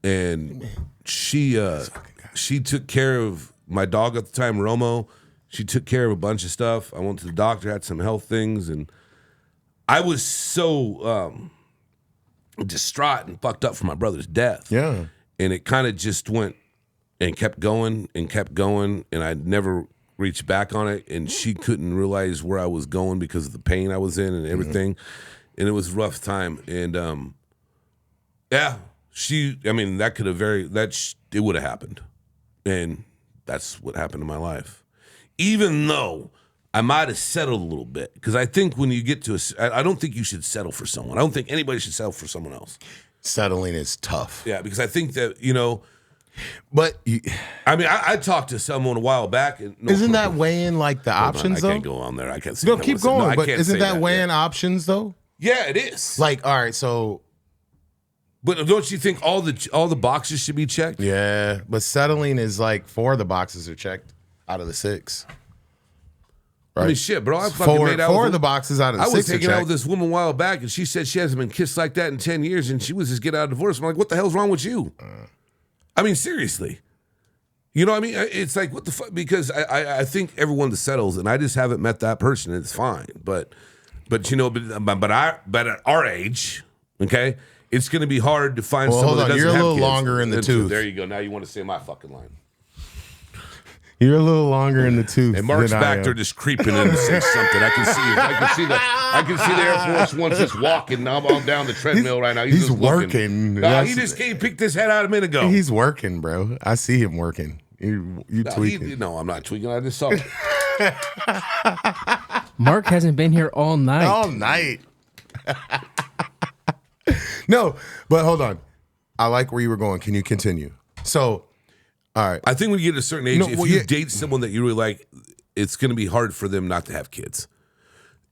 and she took care of my dog at the time, Romo. She took care of a bunch of stuff. I went to the doctor, had some health things, and I was so distraught and fucked up for my brother's death. Yeah. And it kind of just went and kept going, and I never reached back on it, and she couldn't realize where I was going because of the pain I was in and everything. And it was a rough time. And yeah, that could have it would have happened. And that's what happened in my life. Even though I might have settled a little bit, because I think when you get to I don't think you should settle for someone. I don't think anybody should settle for someone else. Settling is tough. Yeah, because I think that, you know, but I talked to someone a while back. And isn't that weighing like the options though? I can't go on there. I can't say. No, keep going. No, but isn't that weighing options though? Yeah, it is. Like, all right, so. But don't you think all the boxes should be checked? Yeah, but settling is like 4 of the boxes are checked out of the 6. Right? I mean, shit, bro. I fucking made out 4 with of the boxes out of the 6 I was hanging are out checked. with this woman a while back, and she said she hasn't been kissed like that in 10 years, and she was just getting out of divorce. I'm like, what the hell's wrong with you? I mean, seriously. You know what I mean? It's like, what the fuck? Because I think everyone that settles, and I just haven't met that person, and it's fine. But you know, but at our age, okay, it's going to be hard to find someone that doesn't you're a have little kids. longer in the tooth. There you go. Now you want to say my fucking line. You're a little longer in the tooth. And Mark's than back I am. there just creeping in to say something. I can see the Air Force One just walking. Now I'm on down the treadmill right now. He's just working. Nah, he just picked his head out a minute ago. He's working, bro. I see him working. You tweaking. No, I'm not tweaking. I just saw it. Mark hasn't been here all night. All night. No, but hold on. I like where you were going. Can you continue? So, all right. I think when you get to a certain age, if you date someone that you really like, it's going to be hard for them not to have kids.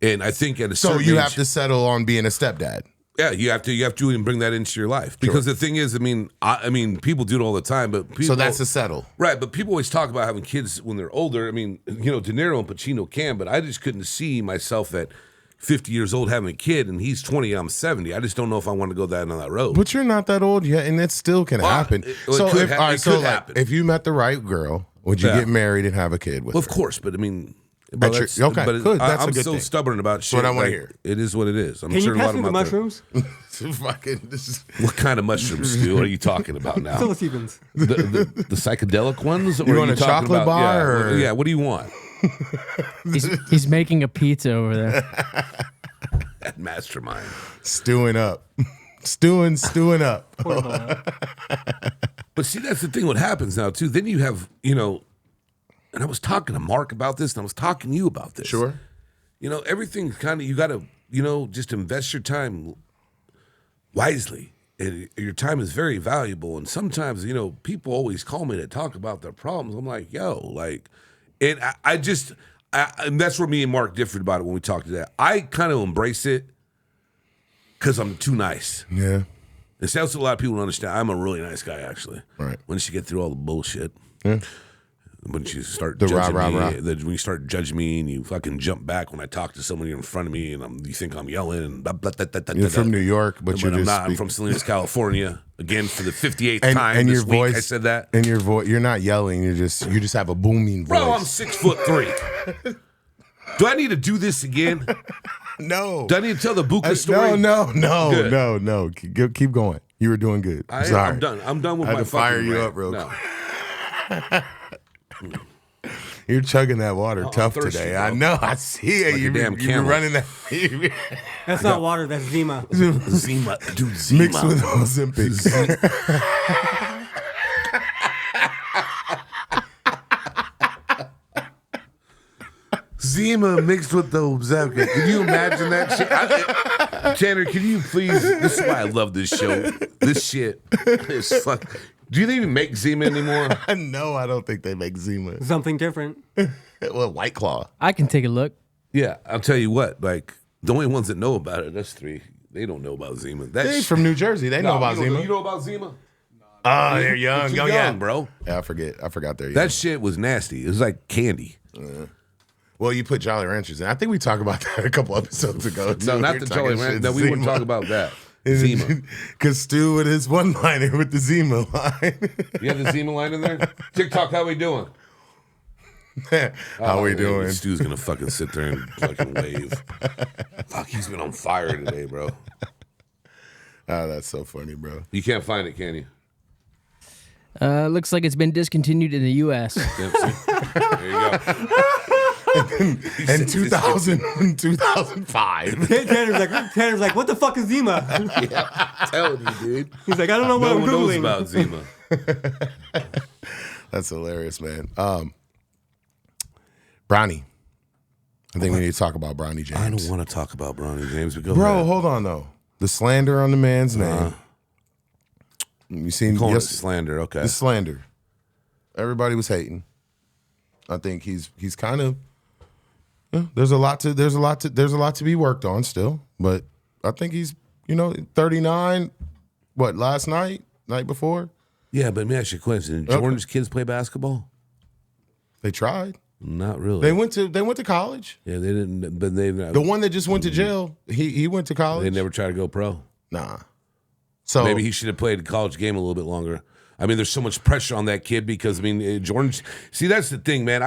And I think at a certain age, so you have to settle on being a stepdad. Yeah, you have to even bring that into your life because the thing is, I mean, people do it all the time, but people, so that's a settle, right? But people always talk about having kids when they're older. I mean, you know, De Niro and Pacino can, but I just couldn't see myself at 50 years old having a kid, and he's 20, I'm 70. I just don't know if I want to go down that road. But you're not that old yet, and it still can happen. If you met the right girl, would you get married and have a kid with her? Of course, but I mean. But good. That's I'm a good so thing. stubborn about shit. That's what I want to hear. It is what it is. Can you pass me the mushrooms? What kind of mushrooms, Stu? What are you talking about now? Psilocybins. The psychedelic ones? You want a chocolate bar? Yeah, what do you want? He's making a pizza over there. That mastermind. Stewing up. Stewing up. But see, that's the thing what happens now, too. Then you have, you know, and I was talking to Mark about this, and I was talking to you about this. Sure. You know, everything's kind of, you got to, you know, just invest your time wisely. And your time is very valuable. And sometimes, you know, people always call me to talk about their problems. I'm like, yo, like, and and that's where me and Mark differed about it when we talked to that. I kind of embrace it because I'm too nice. Yeah. It sounds to a lot of people don't understand. I'm a really nice guy, actually. Right. Once you get through all the bullshit. Yeah. when you start The judging rah, me, rah, rah. when you start judging me and you fucking jump back when I talk to someone you're in front of me and you think I'm yelling and blah, blah, blah, blah, blah, You're blah, from New York, but you're I'm just not. I'm from Salinas, California. Again for the 58th time and this your week. voice, I said that. And your voice, you're not yelling. You just have a booming voice. Bro, I'm 6'3". Do I need to do this again? No. Do I need to tell the Buka story? No. Keep going. You were doing good. Sorry. I'm done. I'm done with I had my to fire fucking you rant. up real No. quick. You're chugging that water tough thirsty, today. bro. I know. I see it. Like a You've damn been camel. running that. That's not water. That's Zima. Zima. Dude, Zima. Mixed with Ozempic. Zima mixed with the Ozempic. Can you imagine that shit? Tanner, can you please? This is why I love this show. This shit is fuck. Do you even make Zima anymore? No, I don't think they make Zima. Something different. Well, White Claw. I can take a look. Yeah, I'll tell you what. Like the only ones that know about it, us three. They don't know about Zima. They're from New Jersey. They know about Zima. You know about Zima? Oh, they're young. Too young, bro. Yeah, I forgot they're young. That shit was nasty. It was like candy. Well, you put Jolly Ranchers in. I think we talked about that a couple episodes ago. Too. No, We not were the talking Jolly shit Rancher. No, we wouldn't Zima. talk about that. Zima. Because Stu with his one-liner with the Zima line. You have the Zima line in there? TikTok, how we doing? How we doing? Stu's gonna fucking sit there and fucking wave. Fuck, he's been on fire today, bro. Oh, that's so funny, bro. You can't find it, can you? Looks like it's been discontinued in the U.S. There you go. In 2005. Tanner's like, what the fuck is Zima? Yeah, I'm telling you, dude. He's like, I don't know what No I'm one knows Googling. about Zima. That's hilarious, man. Bronny. I think we need to talk about Bronny James. I don't want to talk about Bronny James. But go Bro, ahead. hold on, though. The slander on the man's name. You seen Calling it slander, okay. The slander. Everybody was hating. I think he's kind of there's a lot to be worked on still, but I think he's 39. What, night before? Yeah, but let me ask you a question. Did Jordan's kids play basketball? They tried. Not really. They went to college. Yeah, they didn't. But they The one that just went to jail, he went to college. They never tried to go pro. Nah. So Maybe he should have played the college game a little bit longer. I mean, there's so much pressure on that kid because, I mean, Jordan's... See, that's the thing, man.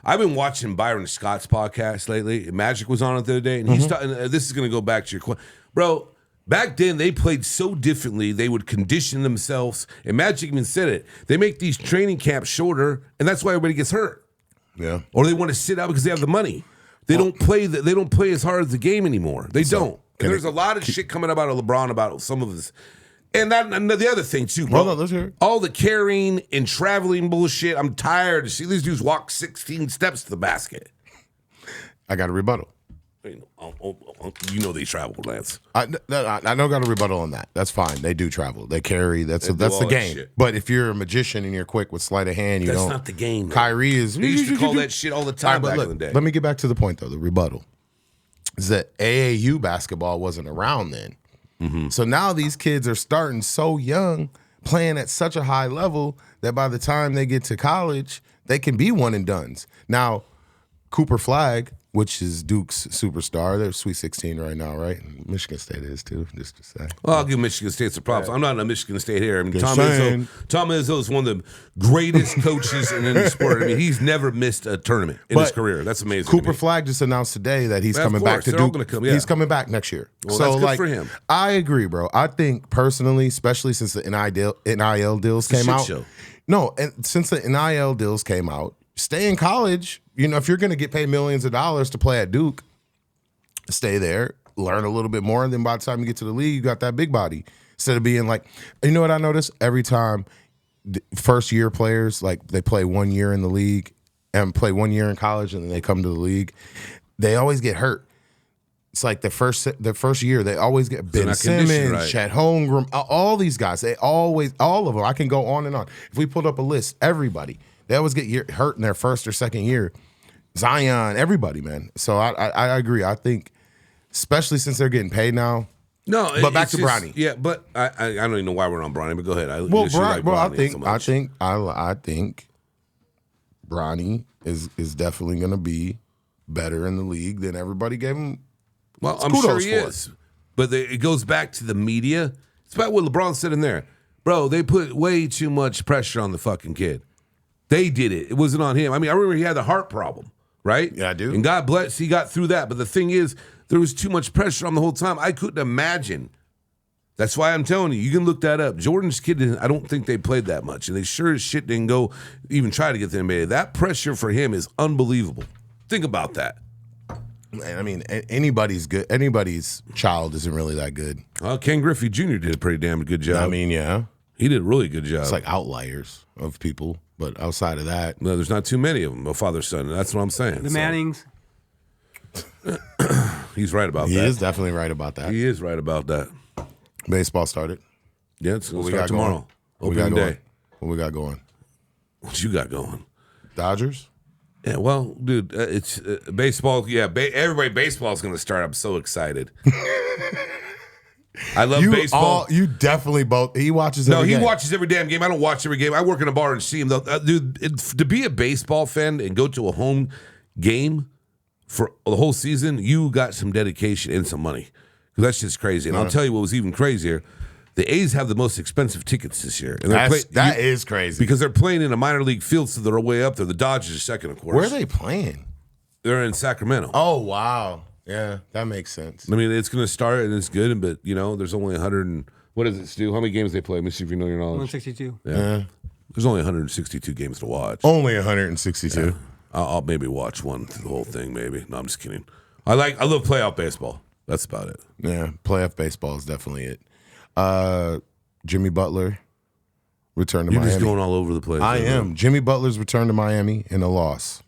I've been watching Byron Scott's podcast lately. Magic was on it the other day, and he's talking... This is going to go back to your question. Bro, back then, they played so differently. They would condition themselves, and Magic even said it. They make these training camps shorter, and that's why everybody gets hurt. yeah. Or they want to sit out because they have the money. They don't play as hard as the game anymore. They don't. And there's a lot of shit coming about LeBron about some of his... And the other thing, too, bro. Hold on, let's hear it. All the carrying and traveling bullshit. I'm tired to see these dudes walk 16 steps to the basket. I got a rebuttal. You know they travel, Lance. I don't got a rebuttal on that. That's fine. They do travel. They carry. That's do the all that game. shit. But if you're a magician and you're quick with sleight of hand, That's not the game, though. Kyrie is. They used to call that shit all the time back in the day. Let me get back to the point, though. The rebuttal is that AAU basketball wasn't around then. So now these kids are starting so young, playing at such a high level that by the time they get to college, they can be one and dones. Now, Cooper Flagg, which is Duke's superstar, they're Sweet 16 right now, right? Michigan State is too, just to say. Well, I'll give Michigan State some props. I'm not in a Michigan State here. I mean, Just Tom saying. Izzo is one of the greatest coaches in the sport. I mean, he's never missed a tournament in his career. That's amazing. Cooper Flagg just announced today that he's Well, of coming back course, to they're all Duke. gonna come, yeah. He's coming back next year. Well, so that's good like, for him. I agree, bro. I think personally, especially since the NIL deals a came shit out. show. No, and since the NIL deals came out, stay in college. If you're going to get paid millions of dollars to play at Duke, stay there, learn a little bit more, and then by the time you get to the league, you got that big body. Instead of being like, you know what I noticed? Every time first year players, like they play 1 year in the league and play 1 year in college and then they come to the league, they always get hurt. It's like the first year, they always get Ben not Simmons, conditioned right. Chet Holmgren, all these guys. They always, all of them. I can go on and on. If we pulled up a list, everybody, they always get hurt in their first or second year. Zion, everybody, man. So I agree. I think, especially since they're getting paid now. No, but back it's to just- Bronny. Yeah, but I don't even know why we're on Bronny. But go ahead. Well, I I think Bronny is definitely going to be better in the league than everybody gave him. Well, I'm sure he is. But it goes back to the media. It's about what LeBron said in there. Bro, they put way too much pressure on the fucking kid. They did it. It wasn't on him. I mean, I remember he had a heart problem, right? Yeah, I do. And God bless, he got through that. But the thing is, there was too much pressure on the whole time. I couldn't imagine. That's why I'm telling you, you can look that up. Jordan's kid, I don't think they played that much. And they sure as shit didn't go even try to get the NBA. That pressure for him is unbelievable. Think about that. Man, I mean, anybody's child isn't really that good. Ken Griffey Jr. did a pretty damn good job. I mean, yeah. He did a really good job. It's like outliers of people. But outside of that. No, there's not too many of them, a father-son. That's what I'm saying. The Mannings. He's right about that. He is definitely right about that. He is right about that. Baseball started. Yeah, it's going to start tomorrow. Opening day. What we got going? What you got going? Dodgers? Yeah, well, dude, it's baseball. Yeah, everybody baseball is going to start. I'm so excited. I love baseball. You definitely both. He watches every game. No, he watches every damn game. I don't watch every game. I work in a bar and see him. Dude, to be a baseball fan and go to a home game for the whole season, you got some dedication and some money. Because that's just crazy. And I'll tell you what was even crazier. The A's have the most expensive tickets this year. And that is crazy. Because they're playing in a minor league field, so they're way up there. The Dodgers are second, of course. Where are they playing? They're in Sacramento. Oh, wow. Yeah, that makes sense. I mean, it's going to start, and it's good, but, there's only 100 and... What does it, Stu? How many games they play? Let me see if you know your knowledge. 162. Yeah. There's only 162 games to watch. Only 162. Yeah. I'll maybe watch the whole thing, maybe. No, I'm just kidding. I love playoff baseball. That's about it. Yeah, playoff baseball is definitely it. Jimmy Butler returned to Miami. You're just going all over the place. I am. Jimmy Butler's returned to Miami in a loss.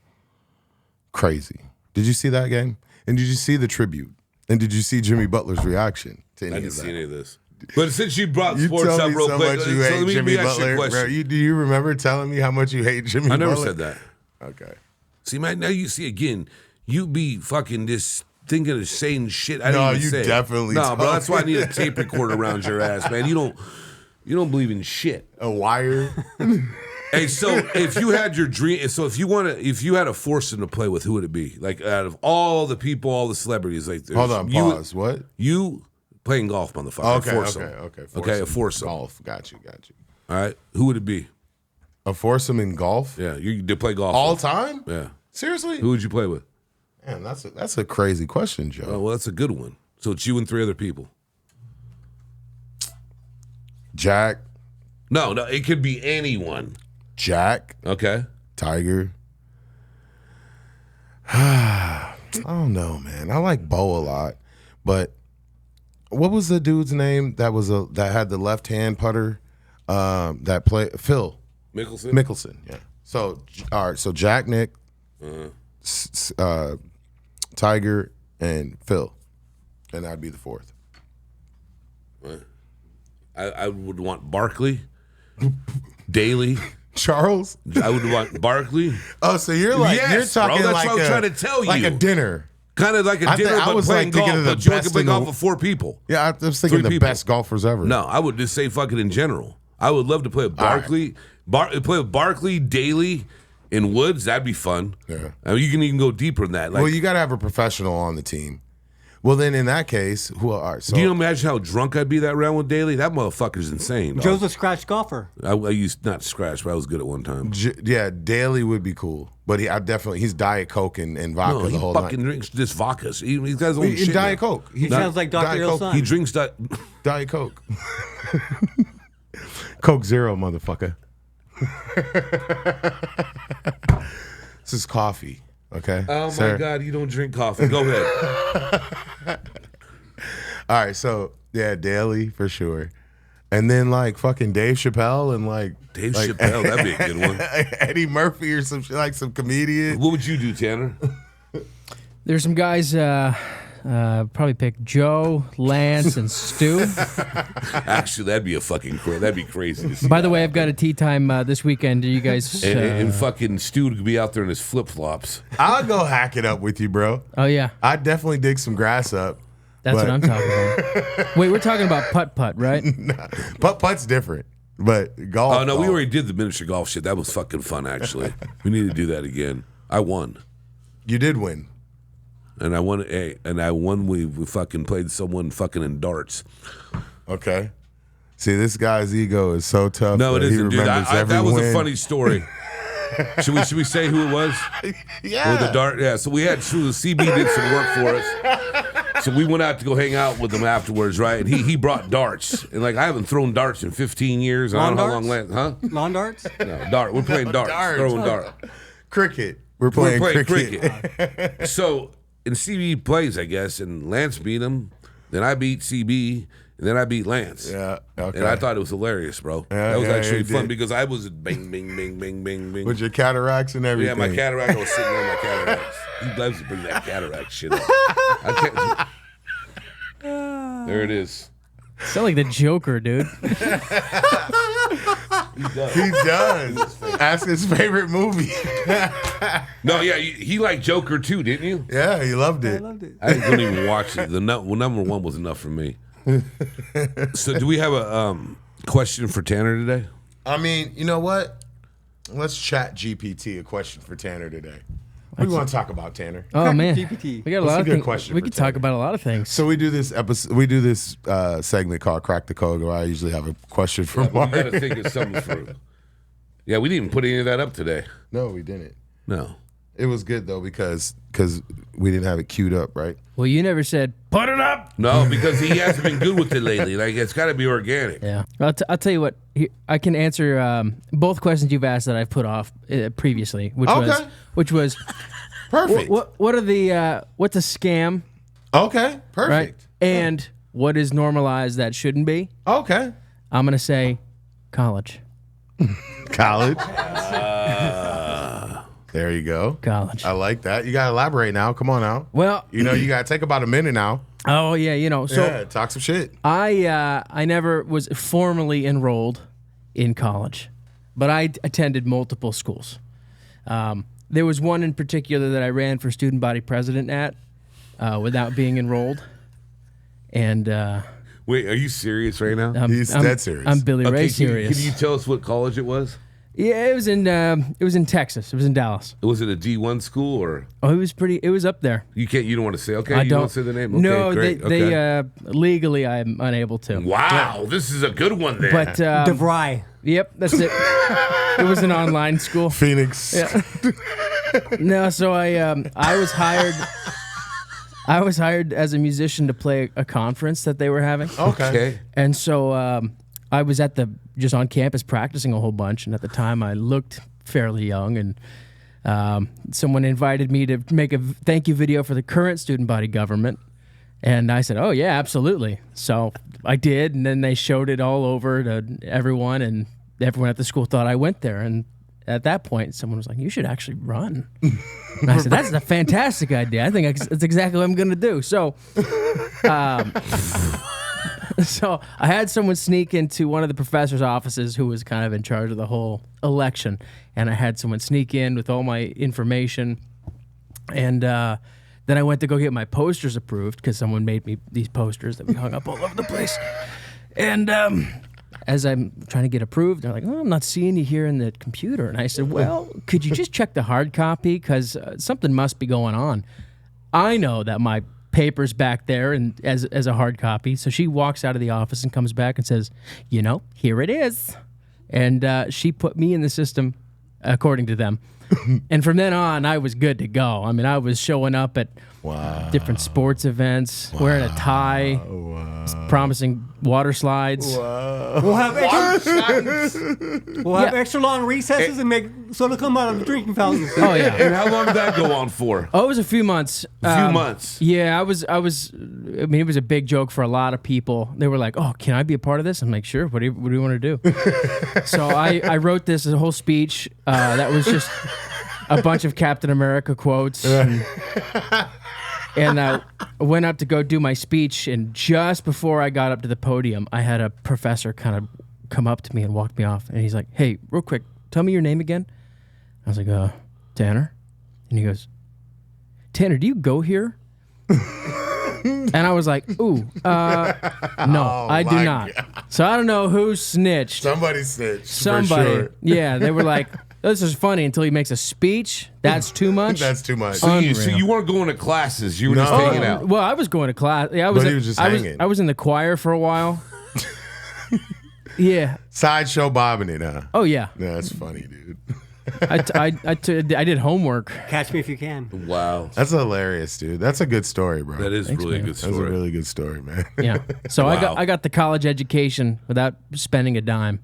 Crazy. Did you see that game? And did you see the tribute? And did you see Jimmy Butler's reaction to any of that? I didn't see any of this. But since you brought You sports tell up me real so quick, much you hate Jimmy Butler. Bro, do you remember telling me how much you hate Jimmy Butler? I never said that. Okay. See, man, now you see again, you be fucking just thinking of saying shit I didn't even say. No, you definitely No, bro, that's why I need a tape recorder around your ass, man. You don't believe in shit. A wire? Hey, so if you had your dream, so if you had a foursome to play with, who would it be? Like out of all the people, all the celebrities, like hold on, pause. What? You playing golf, motherfucker? Okay, foursome. Okay. Okay, a foursome. Golf. Got you. All right, who would it be? A foursome in golf? Yeah, you did play golf all with. time? Yeah. Seriously? Who would you play with? Man, that's a crazy question, Joe. Oh, well, that's a good one. So it's you and three other people. Jack. No, it could be anyone. Jack. Okay. Tiger. I don't know, man. I like Bo a lot, but what was the dude's name that had the left hand putter that played Phil Mickelson? Yeah. So all right. So Jack, Nick, Tiger, and Phil, and that'd be the fourth. I would want Barkley, Daly. Charles? I would want Barkley. Oh, so you're talking that's what I'm trying to tell you. Like a dinner. Kind of like a dinner, but playing golf. But you can play golf with four people. Yeah, I was thinking the best golfers ever. No, I would just say fucking in general. I would love to play with Barkley. Play with Barkley, Daly, and Woods. That'd be fun. Yeah. I mean, you can even go deeper than that. Well, you got to have a professional on the team. Well, then in that case, do you imagine how drunk I'd be that round with Daly? That motherfucker's insane. Joe's a scratch golfer. I used not to scratch, but I was good at one time. Yeah, Daly would be cool, but he's Diet Coke and vodka the whole night. He fucking drinks just vodkas. He's got his own shit. Diet Coke. He sounds like Dr. Ilson. He drinks Diet Coke. Coke Zero, motherfucker. This is coffee. Okay. Oh my God, you don't drink coffee. Go ahead. All right, so yeah, Daly for sure. And then like fucking Dave Chappelle and like Dave Chappelle, that'd be a good one. Eddie Murphy or some shit, like some comedian. What would you do, Tanner? There's some guys probably pick Joe, Lance, and Stu. Actually, that'd be crazy to see. By the way, I've got a tea time this weekend. Do you guys and fucking Stu could be out there in his flip flops. I'll go hack it up with you, bro. Oh yeah, I'd definitely dig some grass up. That's what I'm talking about. Wait, we're talking about putt-putt, right? Putt-putt's different. But golf. Oh no, we already did the miniature golf shit. That was fucking fun. Actually, we need to do that again. I won. You did win. And I won. We fucking played someone fucking in darts. Okay. See, this guy's ego is so tough. No, it that he isn't, dude. remembers every That was win. a funny story. Should we say who it was? Yeah. With the dart. Yeah. So the CB did some work for us. So we went out to go hang out with him afterwards, right? And he brought darts. And like I haven't thrown darts in 15 years. And I don't know how long. Huh? Lawn darts? No, dart. We're playing darts. Throwing dart. Cricket. We're playing cricket. So, and CB plays, I guess, and Lance beat him. Then I beat CB, and then I beat Lance. Yeah, okay. And I thought it was hilarious, bro. Yeah, that was actually you fun did. because I was bing, bing, bing, bing, bing, bing. With your cataracts and everything. Yeah, my cataract. I was sitting there in my cataracts. He loves to bring that cataract shit up. I can't. There it is. Sound like the Joker, dude. He does. Ask his favorite movie. No, yeah, he liked Joker too, didn't you? Yeah, he loved it. I couldn't even watch it. The number one was enough for me. So, do we have a question for Tanner today? I mean, you know what? Let's chat GPT a question for Tanner today. What do you want to talk about, Tanner? Oh man, GPT. we got a What's lot a of good things. question We for could talk Tanner? about a lot of things. So we do this episode. We do this segment called "Crack the Code," where I usually have a question for We Mark. got to think of something for. Yeah, we didn't even put any of that up today. No, we didn't. No. It was good though because we didn't have it queued up, right? Well, you never said put it up. No, because he hasn't been good with it lately. Like it's got to be organic. Yeah, I'll tell you what. I can answer both questions you've asked that I've put off previously, which was Perfect. what are the what's a scam, Okay, perfect. right? And what is normalized that shouldn't be? Okay. I'm gonna say college. College. There you go. College. I like that. You gotta elaborate now. Come on now. Well, You know, you gotta take about a minute now. oh yeah, so Yeah, talk some shit. I never was formally enrolled in college, but I attended multiple schools. There was one in particular that I ran for student body president at without being enrolled, and Wait, are you serious right now? He's dead serious. I'm Billy Ray Can serious. you tell us what college it was? Yeah, it was in Texas. It was in Dallas. Was it a D1 school or Oh, it was up there. you can't? You don't want to say? Okay, I you don't want to say the name? Okay, No, great. they legally I'm unable to. Wow, this is a good one then. But DeVry. yep, that's it. It was an online school. Phoenix. Yeah. No, so I was hired. I was hired as a musician to play a conference that they were having. okay. And so I was just on campus practicing a whole bunch. And at the time, I looked fairly young. And someone invited me to make a thank you video for the current student body government. And I said, oh, yeah, absolutely. So I did. And then they showed it all over to everyone. And everyone at the school thought I went there. And at that point, someone was like, you should actually run. And I said, that's a fantastic idea. I think that's exactly what I'm going to do. So so I had someone sneak into one of the professor's offices who was kind of in charge of the whole election. And I had someone sneak in with all my information. And then I went to go get my posters approved because someone made me these posters that we hung up all over the place. And as I'm trying to get approved, they're like, oh, I'm not seeing you here in the computer. And I said, well, could you just check the hard copy? Because something must be going on. I know that my paper's back there and as a hard copy. So she walks out of the office and comes back and says, here it is. And she put me in the system according to them. And from then on, I was good to go. I mean, I was showing up at different sports events, wearing a tie, promising water slides. We'll have extra long recesses and make soda come out of the drinking fountains. Oh, yeah. And how long did that go on for? Oh, it was a few months. A few months. Yeah, I mean, it was a big joke for a lot of people. They were like, oh, can I be a part of this? I'm like, sure. What do you want to do? So I wrote this as a whole speech that was just a bunch of Captain America quotes. And I went up to go do my speech, and just before I got up to the podium, I had a professor kind of come up to me and walk me off. And he's like, hey, real quick, tell me your name again. I was like, Tanner. And he goes, Tanner, do you go here? And I was like, ooh, no, I do not. So I don't know who snitched. Somebody snitched. Somebody. For sure. Yeah, they were like, this is funny until he makes a speech. That's too much. That's too much. So you weren't going to classes. You were just hanging out. Well, I was going to class. Yeah, But he was just hanging. I was in the choir for a while. Yeah. Sideshow bobbing it, huh? Oh, yeah. Yeah, that's funny, dude. I did homework. Catch me if you can. Wow. That's hilarious, dude. That's a good story, bro. That is really a good That's a story. really good story, man. Yeah. So Wow. I got the college education without spending a dime.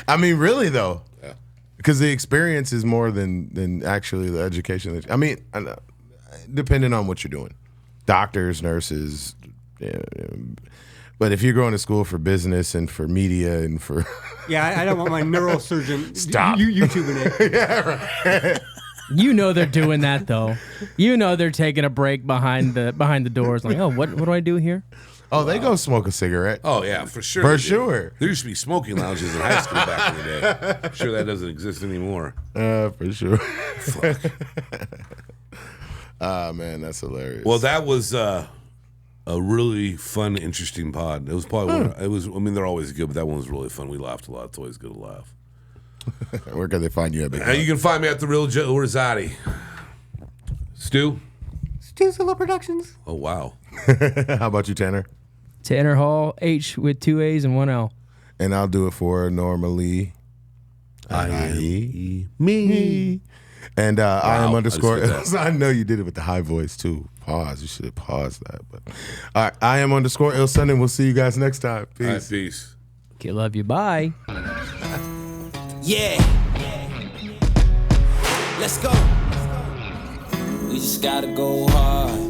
I mean, really though, because the experience is more than actually the education. I mean, I know, depending on what you're doing, doctors, nurses. But if you're going to school for business and for media and for Yeah, I don't want my neurosurgeon Stop. YouTubing it. yeah, right. You know they're doing that though. You know they're taking a break behind the doors. Like, oh, what do I do here? Oh, they go smoke a cigarette. Oh yeah, for sure. For they do. sure. There used to be smoking lounges in high school back in the day. I'm sure that doesn't exist anymore. For sure. Ah, man, that's hilarious. Well, that was a really fun, interesting pod. It was probably one. It was. I mean, they're always good, but that one was really fun. We laughed a lot. It's always good to laugh. Where can they find you at, Big You can find me at the Real Joe Rosati. Stu. Stu Solo Productions. Oh wow. How about you, Tanner? Tanner Hall, H with 2 A's and 1 L. And I'll do it for normally. Me. And I am Wow, underscore. I just did I know you did it with the high voice too. Pause. You should have paused that. But all right, I am underscore Il Sun, and we'll see you guys next time. Peace. All right, peace. Okay, love you. Bye. Yeah. Let's go. We just gotta go hard.